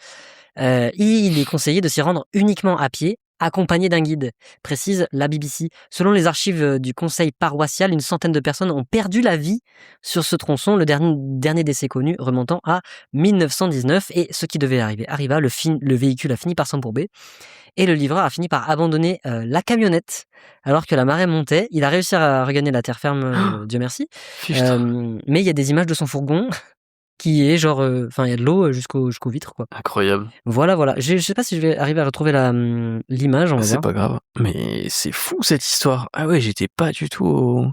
Il est conseillé de s'y rendre uniquement à pied, accompagné d'un guide, précise la BBC. Selon les archives du conseil paroissial, une centaine de personnes ont perdu la vie sur ce tronçon, le dernier décès connu remontant à 1919. Et ce qui devait arriva, le véhicule a fini par s'embourber. Et le livreur a fini par abandonner la alors que la marée montait. Il a réussi à regagner la terre ferme, Dieu merci. Mais il y a des images de son fourgon qui est genre... Enfin, il y a de l'eau jusqu'aux vitres, quoi. Incroyable. Voilà. Je sais pas si je vais arriver à retrouver l'image, on va voir. C'est pas grave. Mais c'est fou, cette histoire. Ah ouais, j'étais pas du tout...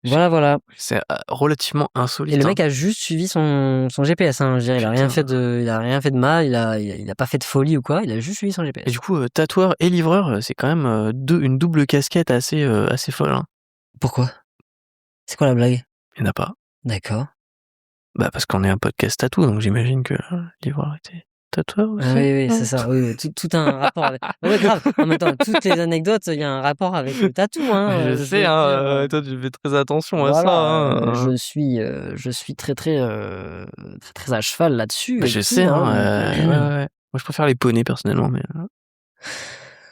Voilà. C'est relativement insolite. Et le mec a juste suivi son GPS, hein. Je veux dire, il a rien fait de mal, il a pas fait de folie ou quoi, il a juste suivi son GPS. Et du coup, tatoueur et livreur, c'est quand même une double casquette assez folle. Hein. Pourquoi? C'est quoi la blague? Il n'y en a pas. D'accord. Bah parce qu'on est un podcast tatou, donc j'imagine que livreur était tatoueur aussi. Ah oui, c'est ça. Oui, tout un rapport avec... Ouais, grave. En même temps, toutes les anecdotes, il y a un rapport avec le tatou, hein. Je sais, hein. Toi, tu fais très attention à ça. Hein. Je suis très à cheval là-dessus. Bah, je sais, hein. Ouais. Moi, je préfère les poneys personnellement, mais.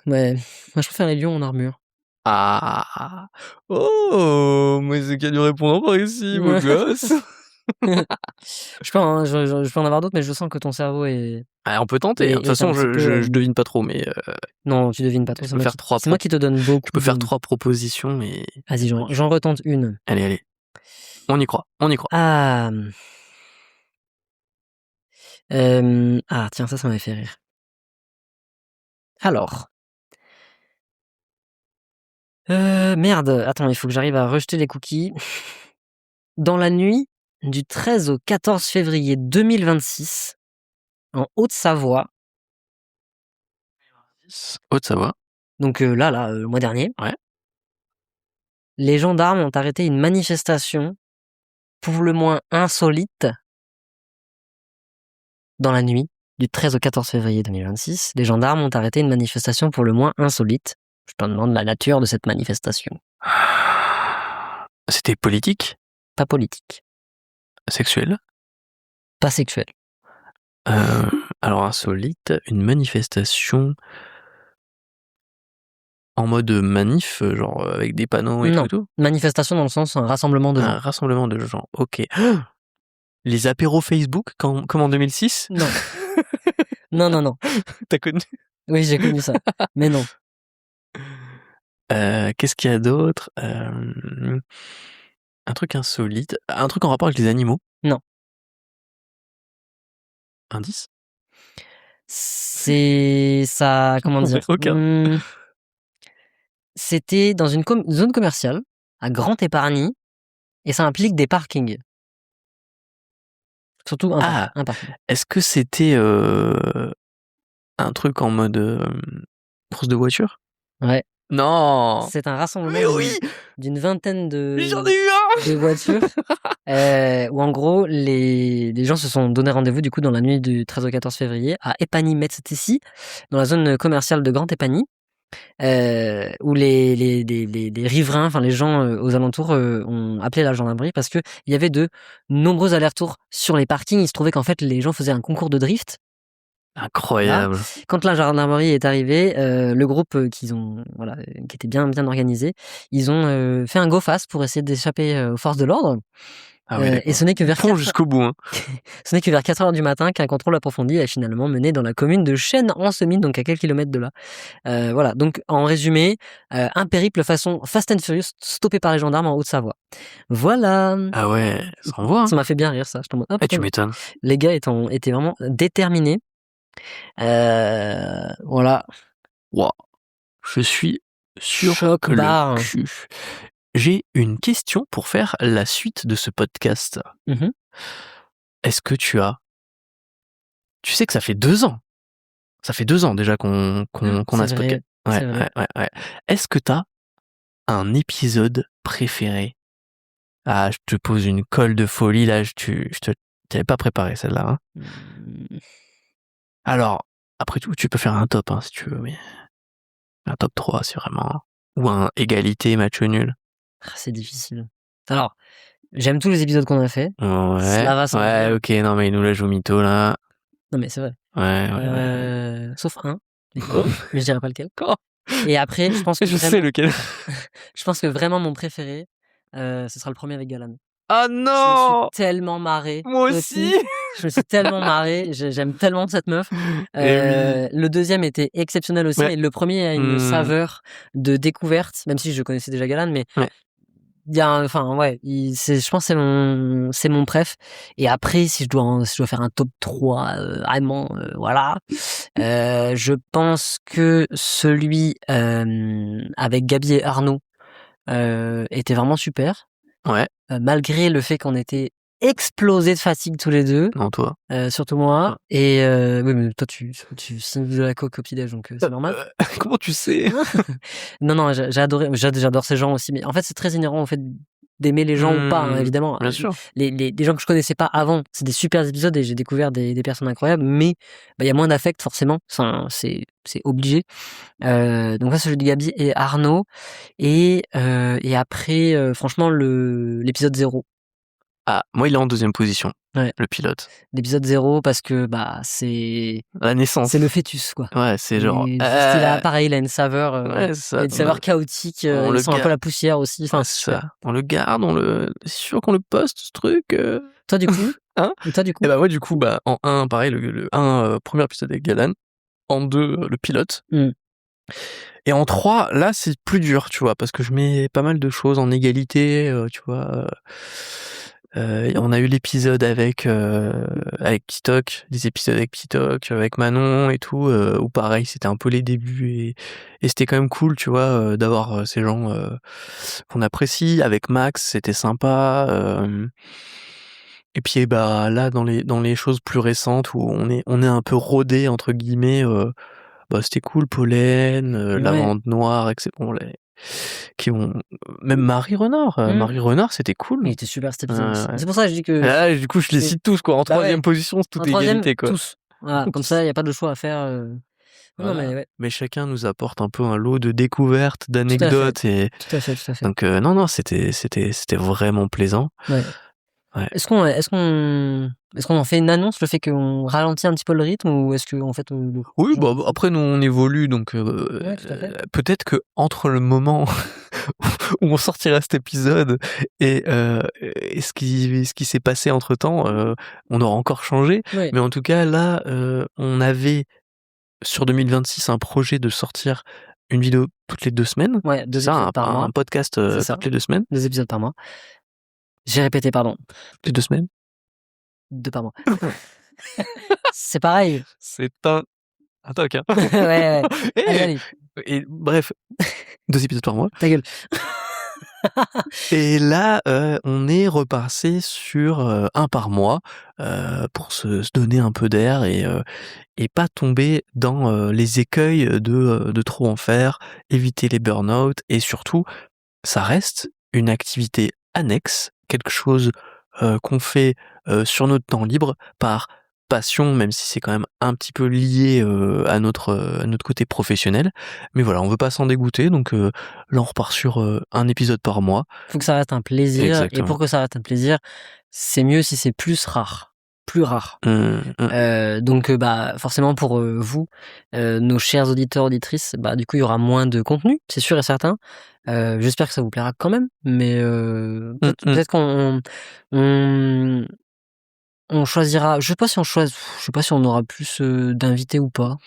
Ouais. Moi, je préfère les lions en armure. Ah. Oh, mais c'est qu'il y a du répondant par ici, beau gosse. Je peux en avoir d'autres, mais je sens que ton cerveau est... Ah, on peut tenter. De toute façon, je devine pas trop, mais... Non, tu devines pas trop. C'est moi qui te donne beaucoup. Je peux faire 3 propositions, mais... Vas-y, j'en retente une. Allez. On y croit. Ah... tiens, ça m'avait fait rire. Alors... Merde, attends, il faut que j'arrive à rejeter les cookies. Dans la nuit du 13 au 14 février 2026, en Haute-Savoie. Haute-Savoie. Donc là, le mois dernier. Ouais. Les gendarmes ont arrêté une manifestation pour le moins insolite. Dans la nuit du 13 au 14 février 2026, les gendarmes ont arrêté une manifestation pour le moins insolite. Je te demande la nature de cette manifestation. C'était politique? Pas politique. Sexuel? Pas sexuel. Alors insolite, une manifestation en mode manif, genre avec des panneaux et tout. Manifestation dans le sens un rassemblement de gens. Un rassemblement de gens, ok. Les apéros Facebook, comme en 2006? Non. Non. T'as connu? Oui, j'ai connu ça. Mais non. Qu'est-ce qu'il y a d'autre? Un truc insolite. Un truc en rapport avec les animaux? Non. Indice? C'est ça, comment dire? Aucun. C'était dans une zone commerciale à Grand-Épargny et ça implique des parkings. Surtout un parking. Est-ce que c'était un truc en mode course de voiture? Ouais. Non. C'est un rassemblement d'une vingtaine J'en ai eu un de voitures où en gros les gens se sont donné rendez-vous du coup dans la nuit du 13 au 14 février à Épagny-Metz-Tessy, dans la zone commerciale de Grand-Épagny, où les riverains, enfin les gens aux alentours ont appelé la gendarmerie parce que il y avait de nombreux allers-retours sur les parkings. Il se trouvait qu'en fait les gens faisaient un concours de drift. Incroyable. Là, quand la gendarmerie est arrivée, le groupe qui était bien organisé, ils ont fait un go fast pour essayer d'échapper aux forces de l'ordre. Et ce n'est que vers jusqu'au bout. Hein. Ce n'est que vers 4h du matin qu'un contrôle approfondi a finalement mené dans la commune de Chêne-en-Semis, donc à quelques kilomètres de là. Voilà, donc en résumé, un périple façon Fast and Furious stoppé par les gendarmes en Haute-Savoie. Voilà. Ah ouais, ça envoie. Hein. Ça m'a fait bien rire ça. Tu m'étonnes. Les gars étaient vraiment déterminés. Voilà. Wow. Je suis sur Choc le cul. J'ai une question pour faire la suite de ce podcast. Mmh. Est-ce que tu sais que ça fait 2 ans. Ça fait 2 ans déjà qu'on a ce podcast. Ouais. Est-ce que t'as un épisode préféré? Ah, je te pose une colle de folie là. Je t'avais pas préparé celle-là. Hein. Alors, après tout, tu peux faire un top si tu veux, mais un top 3 c'est vraiment. Ou un égalité match nul. C'est difficile. Alors, j'aime tous les épisodes qu'on a fait. Ouais. Cela va sans dire. Ok, non mais il nous la joue mytho là. Non mais c'est vrai. Ouais. Sauf un, mais je dirais pas lequel. Et après, je pense que sais lequel. Je pense que vraiment mon préféré, ce sera le premier avec Galan. Ah Je me non! suis tellement marré. Moi aussi! Je me suis tellement marré. J'aime tellement cette meuf. Le deuxième était exceptionnel aussi, mais le premier a une saveur de découverte, même si je connaissais déjà Galan, mais il y a je pense que c'est mon préf. Et après, si je dois faire un top 3, vraiment, voilà. Je pense que celui avec Gabi et Arnaud était vraiment super. Ouais. Malgré le fait qu'on était explosés de fatigue tous les deux. Non, toi. Surtout moi. Et oui, mais toi, tu signes de la coke au petit-déj, donc c'est normal. Comment tu sais? Non, j'ai adoré. J'adore ces gens aussi. Mais en fait, c'est très inhérent au fait d'aimer les gens ou pas, hein, évidemment. Bien sûr. Les gens que je connaissais pas avant, c'est des super épisodes et j'ai découvert des personnes incroyables, mais il y a moins d'affect forcément. Enfin, c'est obligé. Donc là, celui de Gabi et Arnaud. Et après, franchement, l'épisode 0. Ah, moi, il est en deuxième position. Ouais. Le pilote. L'épisode 0 parce que c'est la naissance. C'est le fœtus, quoi. Ouais, c'est genre. Pareil, il a une saveur, chaotique. Il sent un peu la poussière aussi. Enfin, ça. On le garde, c'est sûr qu'on le poste ce truc. Toi du coup. Hein? Et toi du coup. Et moi du coup, en 1, pareil, le 1 premier épisode avec Galan. En 2, le pilote. Et en 3, là, c'est plus dur, tu vois, parce que je mets pas mal de choses en égalité, tu vois. On a eu l'épisode avec Kitok, des épisodes avec Kitok, avec Manon et tout, où pareil, c'était un peu les débuts et c'était quand même cool, tu vois, d'avoir ces gens qu'on apprécie. Avec Max, c'était sympa. Et puis là, dans les choses plus récentes où on est un peu rodé entre guillemets. C'était cool, Pollen, Lavande Noire, etc. Qui ont même Marie Renard. Marie Renard, c'était cool. Il était super cet épisode. C'est pour ça que je dis que. Là, du coup, je les cite tous, quoi. En troisième position, c'est toute égalité, quoi. Tous. Voilà, comme ça, il n'y a pas de choix à faire. Voilà. Non, mais chacun nous apporte un peu un lot de découvertes, d'anecdotes. Tout à fait. Donc, non, c'était vraiment plaisant. Ouais. Est-ce qu'on en fait une annonce, le fait qu'on ralentit un petit peu le rythme, ou est-ce que en fait oui, après nous on évolue, donc peut-être que entre le moment où on sortira cet épisode et ce qui s'est passé entre temps, on aura encore changé. Oui. Mais en tout cas là, on avait sur 2026 un projet de sortir une vidéo toutes les 2 semaines. Ouais, 2 épisodes par mois. Un podcast toutes les 2 semaines. 2 épisodes par mois. J'ai répété, pardon. Toutes les 2 semaines. 2 par mois. C'est pareil. C'est un Un toc, hein. Ouais. Allez. Et bref, 2 épisodes par mois. Ta gueule. Et là, on est repassé sur 1 par mois pour se donner un peu d'air et pas tomber dans les écueils de trop en faire, éviter les burn-out et surtout, ça reste une activité annexe, quelque chose qu'on fait sur notre temps libre par passion, même si c'est quand même un petit peu lié à notre côté professionnel. Mais voilà, on veut pas s'en dégoûter, donc là on repart sur un épisode par mois. Faut que ça reste un plaisir. Exactement. Et pour que ça reste un plaisir, c'est mieux si c'est plus rare. Donc bah forcément pour vous, nos chers auditeurs, auditrices, bah du coup il y aura moins de contenu, c'est sûr et certain. J'espère que ça vous plaira quand même, mais peut-être qu'on on choisira. Je sais pas si on aura plus d'invités ou pas.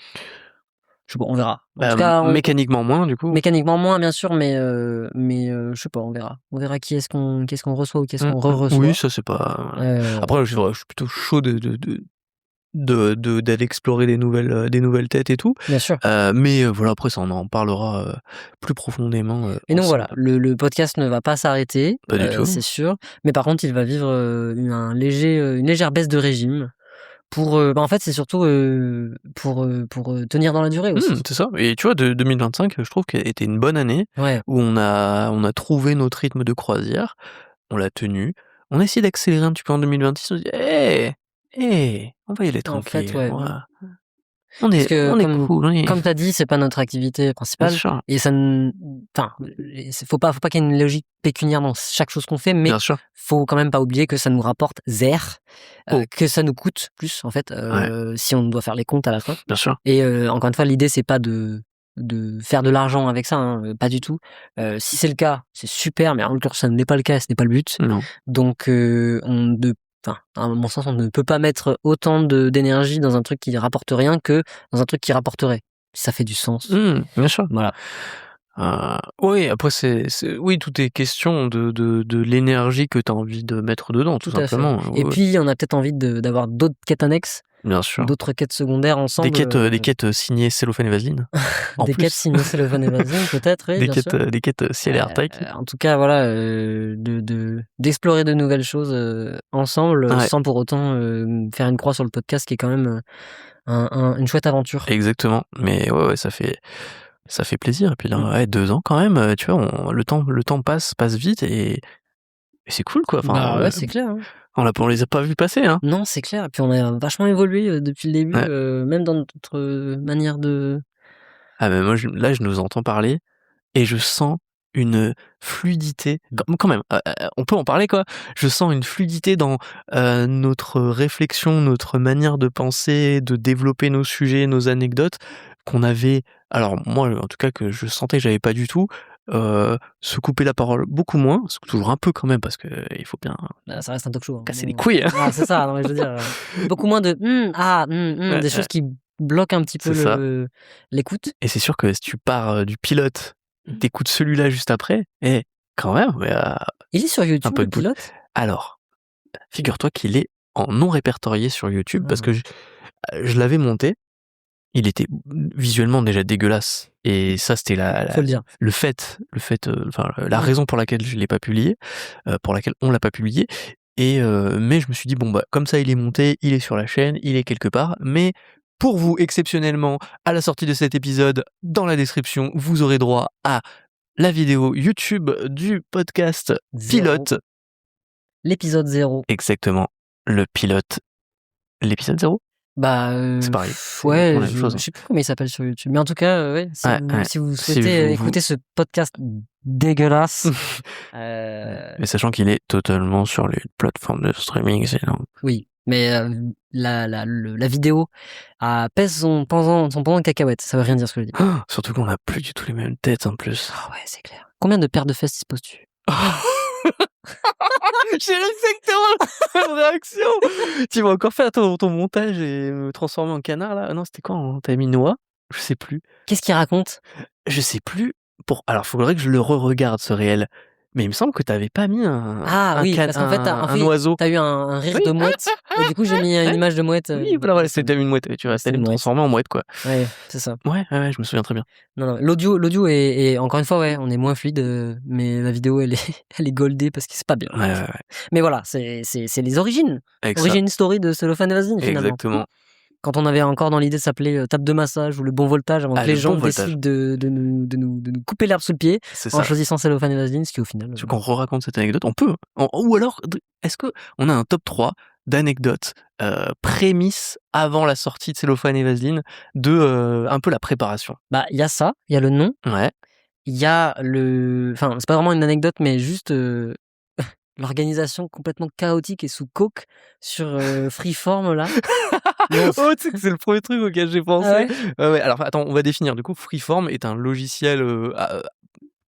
Je sais pas, on verra. En tout cas, mécaniquement moins du coup. Mécaniquement moins bien sûr, mais je sais pas, on verra. On verra qui est-ce qu'on reçoit ou qu'est-ce qu'on re-reçoit. Oui, ça c'est pas. Après, je suis plutôt chaud d'aller explorer des nouvelles têtes et tout. Bien sûr. Mais voilà, après ça on en parlera plus profondément. Et donc voilà, le podcast ne va pas s'arrêter, Pas du tout. c'est sûr. Mais par contre, il va vivre une légère baisse de régime. Pour en fait, c'est surtout pour tenir dans la durée aussi. C'est ça. Et tu vois, 2025, je trouve qu'elle était une bonne année où on a trouvé notre rythme de croisière, on l'a tenu. On a essayé d'accélérer un petit peu en 2026. On se dit, on va y aller tranquille. En fait, ouais. Voilà. On est cool. Comme t'as dit, c'est pas notre activité principale. Et ça, faut pas qu'il y ait une logique pécuniaire dans chaque chose qu'on fait, mais faut quand même pas oublier que ça nous rapporte zère, que ça nous coûte plus en fait, si on doit faire les comptes à la fin. Bien sûr. Et encore une fois, l'idée c'est pas de faire de l'argent avec ça, hein, pas du tout. Si c'est le cas, c'est super, mais en l'occurrence ça n'est pas le cas, ce n'est pas le but. Non. Donc à mon sens, on ne peut pas mettre autant d'énergie dans un truc qui rapporte rien que dans un truc qui rapporterait. Ça fait du sens. Bien sûr. Voilà. Oui, après oui, tout est question de l'énergie que tu as envie de mettre dedans, tout simplement. Et puis on a peut-être envie d'avoir d'autres quêtes annexes. Bien sûr. D'autres quêtes secondaires ensemble. Des quêtes signées Cellophane et Vaseline. Quêtes signées Cellophane et Vaseline, peut-être, oui, des quêtes ciel et Artec. En tout cas, voilà, d'explorer de nouvelles choses ensemble, sans pour autant faire une croix sur le podcast, qui est quand même une chouette aventure. Exactement. Mais ouais, ça fait plaisir. Et puis là, 2 ans quand même, tu vois, le temps passe vite et c'est cool, quoi. Enfin, ouais, c'est clair. Hein. On les a pas vus passer, hein. Non, c'est clair. Et puis on a vachement évolué depuis le début, même dans notre manière de... Ah mais moi, là, je nous entends parler et je sens une fluidité. Quand même, on peut en parler, quoi. Je sens une fluidité dans notre réflexion, notre manière de penser, de développer nos sujets, nos anecdotes, qu'on avait... Alors moi, en tout cas, que je sentais que j'avais pas du tout. Se couper la parole beaucoup moins, toujours un peu quand même, parce que il faut bien... ça reste un talk show. Hein. Casser les couilles. Ah, c'est ça, non, mais je veux dire, beaucoup moins de des choses qui bloquent un petit peu l'écoute. Et c'est sûr que si tu pars du pilote, t'écoutes celui-là juste après, et quand même... il est sur YouTube, le pilote ? Alors, figure-toi qu'il est en non répertorié sur YouTube, parce que je l'avais monté. Il était visuellement déjà dégueulasse, et ça c'était la raison pour laquelle je l'ai pas publié, pour laquelle on l'a pas publié. Et mais je me suis dit bon bah comme ça il est monté, il est sur la chaîne, il est quelque part. Mais pour vous, exceptionnellement, à la sortie de cet épisode, dans la description, vous aurez droit à la vidéo YouTube du podcast pilote. L'épisode 0. Exactement, le pilote. L'épisode 0. Bah c'est pareil. Ouais, je sais plus comment il s'appelle sur YouTube, mais en tout cas, si vous souhaitez écouter ce podcast dégueulasse, mais sachant qu'il est totalement sur les plateformes de streaming, c'est énorme. Oui, mais la vidéo pèse son pendant de cacahuètes, ça veut rien dire ce que je dis. Surtout qu'on a plus du tout les mêmes têtes en plus. Ah ouais, c'est clair. Combien de paires de fesses disposes-tu? J'ai exactement la même réaction. Tu vas encore faire ton montage et me transformer en canard là? Non, c'était quoi? T'avais mis noix? Je sais plus. Qu'est-ce qu'il raconte? Je sais plus. Alors, faudrait que je le re-regarde ce réel. Mais il me semble que t'avais pas mis Oui, parce qu'en fait, un oiseau. T'as eu un rire de mouette. Et du coup, j'ai mis une image de mouette. Oui, voilà, c'était une mouette. Tu restais me transformer en mouette, quoi. Ouais, c'est ça. Ouais, je me souviens très bien. Non, l'audio est encore une fois, ouais, on est moins fluide, mais la vidéo, elle est goldée parce que c'est pas bien. Ouais. Mais voilà, c'est les origines. Origin story de Cellophane et Vaseline, finalement. Exactement. Quand on avait encore dans l'idée de s'appeler table de massage ou le bon voltage, avant que les gens décident de nous couper l'herbe sous le pied en choisissant Cellophane et Vaseline, ce qui au final... Tu veux qu'on re-raconte cette anecdote? On peut. Ou alors, est-ce que on a un top 3 d'anecdotes prémices avant la sortie de Cellophane et Vaseline de un peu la préparation? Bah, il y a ça, il y a le nom. Ouais. Il y a enfin, c'est pas vraiment une anecdote, mais juste l'organisation complètement chaotique et sous coke sur Freeform, là. Oh, tu sais que c'est le premier truc auquel j'ai pensé. Ah ouais. Alors attends, on va définir. Du coup, Freeform est un logiciel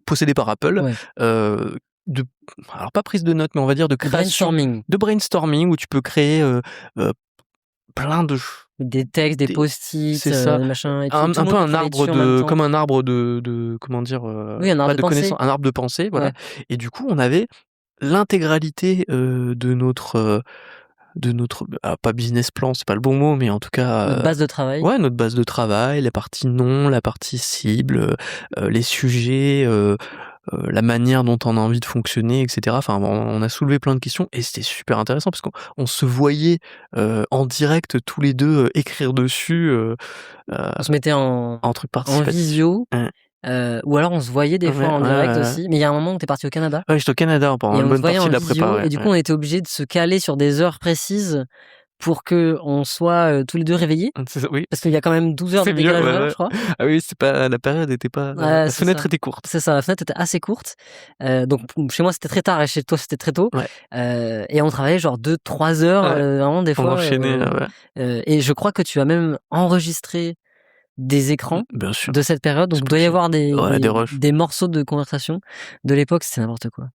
possédé par Apple, alors pas prise de notes, mais on va dire de création, de brainstorming, où tu peux créer plein de des textes, des post-it, des machins, et un peu un arbre comme un arbre de comment dire, un arbre de connaissance, un arbre de pensée, voilà. Et du coup, on avait l'intégralité de notre pas business plan, c'est pas le bon mot, mais en tout cas notre base de travail. Ouais, notre base de travail, la partie nom, la partie cible, les sujets, la manière dont on a envie de fonctionner, etc. Enfin, on a soulevé plein de questions et c'était super intéressant parce qu'on se voyait en direct tous les deux écrire dessus. On se mettait en truc en visio. Ou alors on se voyait des fois en direct aussi, mais il y a un moment où t'es parti au Canada. Ouais, j'étais au Canada pendant une bonne partie de la prépa. Et du coup, on était obligé de se caler sur des heures précises pour que on soit tous les deux réveillés. Oui. Parce qu'il y a quand même 12 heures de décalage horaire, je crois. Ah oui, la période était pas, la fenêtre était courte. C'est ça, la fenêtre était assez courte. Donc chez moi c'était très tard et chez toi c'était très tôt. Et on travaillait genre 2-3 heures, vraiment des fois. On enchaînait. Et je crois que tu as même enregistré des écrans de cette période, donc il doit y avoir des morceaux de conversation de l'époque, c'était n'importe quoi.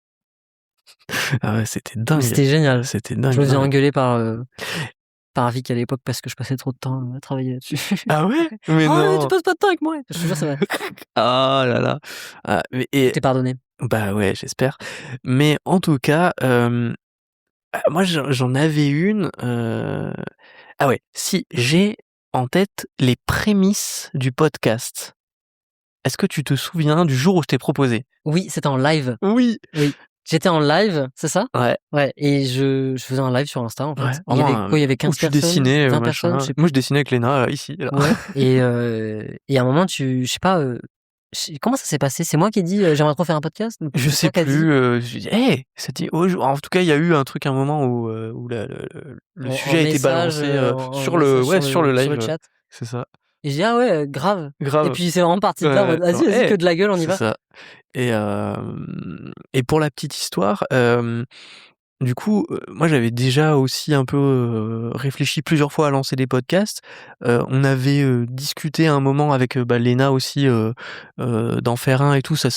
Ah ouais, c'était dingue. C'était génial. C'était dingue. Je me faisais engueuler par Vic à l'époque parce que je passais trop de temps à travailler là-dessus. Ah ouais? Mais non. Tu passes pas de temps avec moi. Je te jure, c'est vrai. Ah là là. T'es pardonné. Bah ouais, j'espère. Mais en tout cas, moi j'en avais une. Ah ouais, si, j'ai en tête les prémices du podcast. Est-ce que tu te souviens du jour où je t'ai proposé? Oui, c'était en live. Oui. J'étais en live, c'est ça? Ouais. Et je faisais un live sur Insta, en fait. Ouais, Il y avait 15 personnes, dessinais, 20 personnes, je sais plus. Moi, je dessinais avec Léna, ici. Là. Ouais. Et à un moment, je sais pas, comment ça s'est passé? C'est moi qui ai dit j'aimerais trop faire un podcast? Je sais plus. Je dis, hey, ça dit. En tout cas, il y a eu un truc, un moment où le sujet a été balancé sur le live. Sur le chat. C'est ça. Et j'ai dit, ah ouais, grave. Et puis c'est vraiment parti de là, vas-y, que de la gueule, on y va. C'est ça. Et pour la petite histoire, du coup, moi j'avais déjà aussi un peu réfléchi plusieurs fois à lancer des podcasts. On avait discuté un moment avec Léna aussi d'en faire un et tout. Ça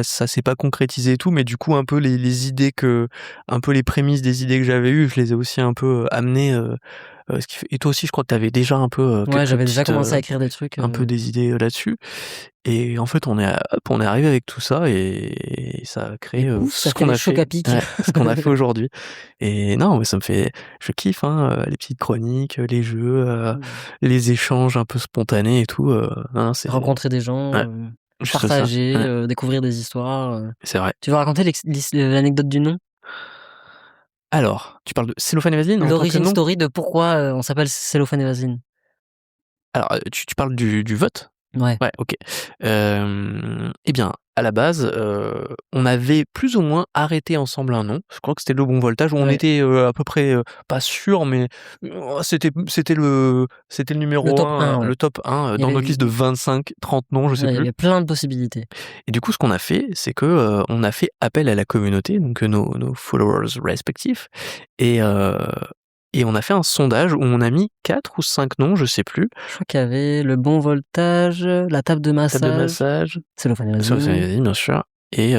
s'est pas concrétisé et tout, mais du coup un peu les idées un peu les prémices des idées que j'avais eues, je les ai aussi un peu amenées. Et toi aussi, je crois que t'avais déjà un peu. J'avais déjà commencé à écrire des trucs. Un peu des idées là-dessus. Et en fait, on est arrivé avec tout ça et ça a créé ce qu'on a fait. Ce qu'on a fait aujourd'hui. Et non, ça me fait. Je kiffe, les petites chroniques, les jeux, les échanges un peu spontanés et tout. Rencontrer des gens, partager, découvrir des histoires. C'est vrai. Tu veux raconter l'anecdote du nom? Alors, tu parles de Cellophane et Vaseline? L'origine story de pourquoi on s'appelle Cellophane et Vaseline. Alors, tu parles du vote? Ouais, ok. Eh bien, à la base, on avait plus ou moins arrêté ensemble un nom. Je crois que c'était le bon voltage où on était à peu près pas sûr, mais c'était le numéro 1, le top 1 dans notre liste de 25, 30 noms, je sais plus. Il y avait plein de possibilités. Et du coup, ce qu'on a fait, c'est que on a fait appel à la communauté, donc nos followers respectifs, et on a fait un sondage où on a mis 4 ou 5 noms, je sais plus. Je crois qu'il y avait le bon voltage, la table de massage. Cellophane et Vaseline, bien sûr. Et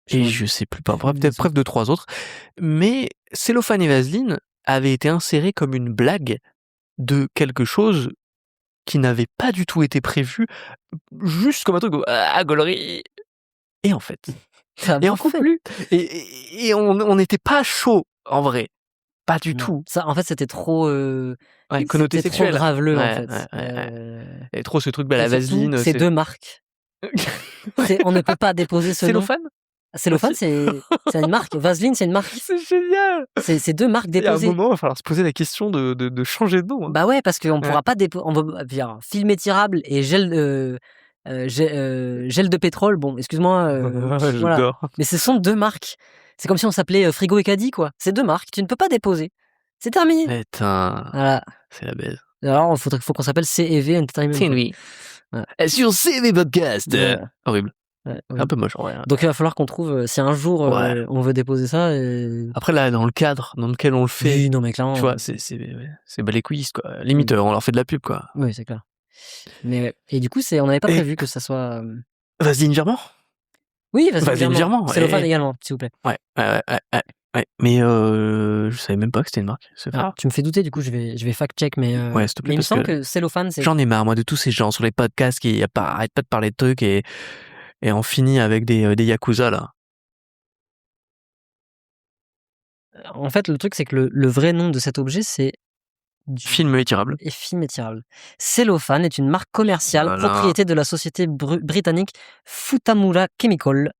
je sais plus, peut-être 2-3 autres. Mais Cellophane et Vaseline avait été inséré comme une blague de quelque chose qui n'avait pas du tout été prévu, juste comme un truc, gaulerie. Et en fait, Et on coupe plus. Et on n'était pas chaud, en vrai. Pas du tout. Ça, en fait, c'était trop... connoté sexuel. Trop graveleux, en fait. Et trop ce truc, la vaseline. C'est 2 marques. On ne peut pas déposer ce nom. Cellophane. Cellophane, c'est une marque. Vaseline, c'est une marque. C'est génial. C'est 2 marques déposées. Il y a un moment, il va falloir se poser la question de changer de nom. Bah ouais, parce qu'on pourra pas déposer. Film étirable et gel de pétrole. Bon, excuse-moi. Voilà. Mais ce sont 2 marques. C'est comme si on s'appelait Frigo et Caddy, quoi. C'est 2 marques. Tu ne peux pas déposer. C'est terminé. Putain. Voilà. C'est la baise. Alors, il faut qu'on s'appelle CEV Entertainment. C'est lui. Sur CV Podcast. Horrible. Ouais. Un peu moche, en vrai. Donc il va falloir qu'on trouve, si un jour on veut déposer ça. Après, là, dans le cadre dans lequel on le fait. Oui, non, mais clairement. Tu vois, c'est les couilles, quoi. Limite, on leur fait de la pub, quoi. Oui, c'est clair. Mais et du coup, on n'avait pas prévu que ça soit. Vaseline Virement. Oui, Vaseline Virement. Cellophane également, s'il vous plaît. Ouais. Mais je savais même pas que c'était une marque. Tu me fais douter, du coup, je vais fact-check, mais. Ouais, s'il te plaît. Mais il me semble que Cellophane, c'est. J'en ai marre, moi, de tous ces gens sur les podcasts qui arrêtent pas de parler de trucs et on finit avec des yakuza, là. En fait, le truc, c'est que le vrai nom de cet objet, c'est. Film étirable. Et film étirable. Cellophane est une marque commerciale, propriété de la société britannique Futamura Chemical.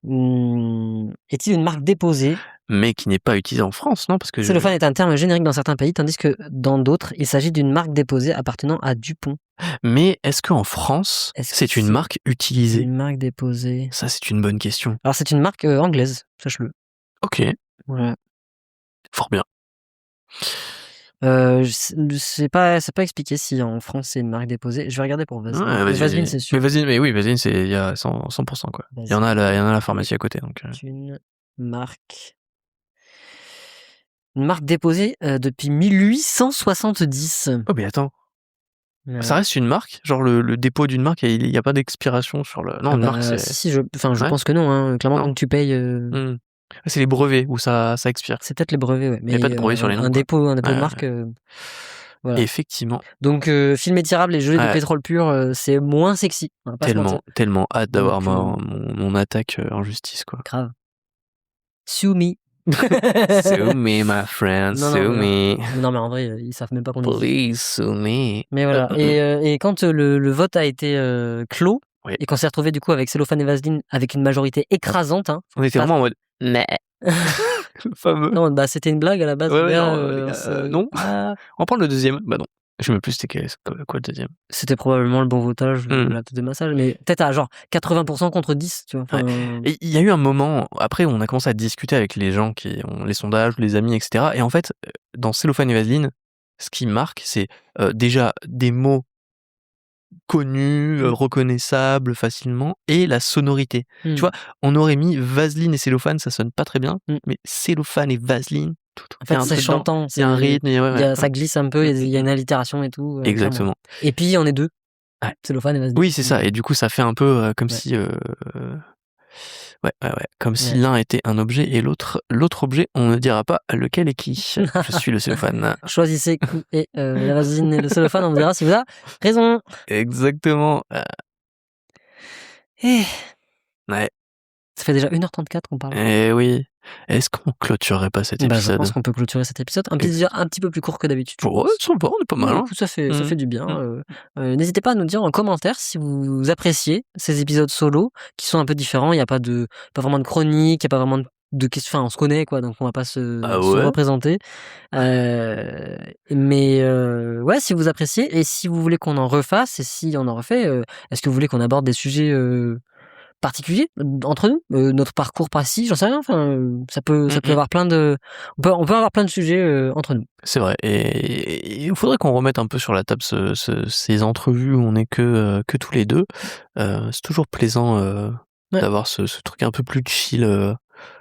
Est-il une marque déposée? Mais qui n'est pas utilisée en France, non? Parce que Cellophane est un terme générique dans certains pays, tandis que dans d'autres, il s'agit d'une marque déposée appartenant à Dupont. Mais est-ce qu'en France, c'est une marque utilisée? Une marque déposée. Ça, c'est une bonne question. Alors, c'est une marque anglaise, sache-le. Ok. Ouais. Fort bien. C'est pas expliqué si en France c'est une marque déposée. Je vais regarder pour Vaseline. Vaseline, c'est sûr. Mais Vaseline, il y a 100%, quoi. Il y en a à la pharmacie à côté. Donc. Une marque déposée depuis 1870. Oh, mais attends. Ça reste une marque? Genre le dépôt d'une marque, il n'y a pas d'expiration sur le... Non, une marque, c'est... Si, je pense que non. Hein. Clairement, quand tu payes... C'est les brevets où ça expire. C'est peut-être les brevets, ouais. Mais il n'y a pas de brevet sur les noms. Un dépôt de marque... Voilà. Effectivement. Donc, film étirable et gelé de pétrole pur, c'est moins sexy. Tellement hâte d'avoir mon attaque en justice, quoi. Grave. Sue me. Sue me, my friend. Sue me. Non, mais en vrai, ils savent même pas qu'on est. Please sue me. Mais voilà. Et quand le vote a été clos, et qu'on s'est retrouvé du coup avec Cellophane et Vaseline avec une majorité écrasante. Hein, on était vraiment en mode. Mais. Le fameux. Non, bah c'était une blague à la base. Non. On va prendre le deuxième. Bah non. Je sais même plus c'était quoi le deuxième. C'était probablement le bon votage, la tête de massage, mais peut-être à genre 80% contre 10, tu vois. Et il y a eu un moment, après on a commencé à discuter avec les gens qui ont les sondages, les amis, etc. Et en fait, dans Cellophane et Vaseline, ce qui marque, c'est déjà des mots connus, reconnaissables facilement, et la sonorité. Tu vois, on aurait mis Vaseline et cellophane, ça sonne pas très bien, mais cellophane et Vaseline, en fait, c'est chantant. Il y a un rythme. Ça glisse un peu, il y a une allitération et tout. Exactement. Et puis, on est deux. Cellophane et Vaseline. Oui, c'est ça. Et du coup, ça fait un peu comme si... Comme si l'un était un objet et l'autre objet, on ne dira pas lequel est qui. Je suis le cellophane. Choisissez et la Vaseline et le cellophane, on verra si vous avez raison. Exactement. Ouais. Ça fait déjà 1h34 qu'on parle. Eh oui. Est-ce qu'on clôturerait pas cet épisode? Je pense qu'on peut clôturer cet épisode. Un petit peu plus court que d'habitude. Ouais, sympa, on est pas mal. Ça fait du bien. N'hésitez pas à nous dire en commentaire si vous appréciez ces épisodes solo qui sont un peu différents. Il n'y a pas vraiment de chronique, il n'y a pas vraiment de questions. Enfin, on se connaît, quoi, donc on va pas se représenter. Mais si vous appréciez et si vous voulez qu'on en refasse et si on en refait, est-ce que vous voulez qu'on aborde des sujets particulier entre nous, notre parcours précis, j'en sais rien. Enfin, ça peut avoir plein de, on peut avoir plein de sujets entre nous. C'est vrai. Et il faudrait qu'on remette un peu sur la table ces entrevues où on est que tous les deux. C'est toujours plaisant d'avoir ce truc un peu plus chill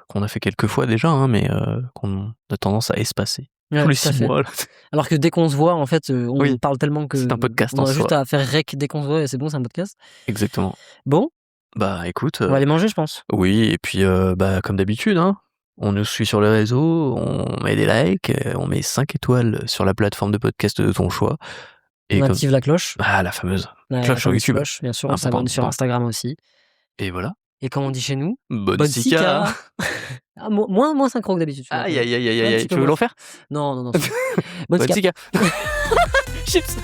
qu'on a fait quelques fois déjà, hein, mais qu'on a tendance à espacer. Tous les 6 mois. Là. Alors que dès qu'on se voit, en fait, on parle tellement que c'est un podcast on a juste à faire rec dès qu'on se voit et c'est bon, c'est un podcast. Exactement. Bon. Bah écoute, on va aller manger, je pense. Oui, et puis comme d'habitude, hein, on nous suit sur les réseaux, on met des likes, on met 5 étoiles sur la plateforme de podcast de ton choix. Et on active la cloche. La fameuse cloche sur YouTube. Bien sûr, on s'abonne sur Instagram aussi. Et voilà. Et comme on dit chez nous, Bonne sika. Ah, moins synchro que d'habitude. Aïe, aïe, aïe, aïe, aïe. Tu veux l'en faire? Non. Bonne sika. Chips.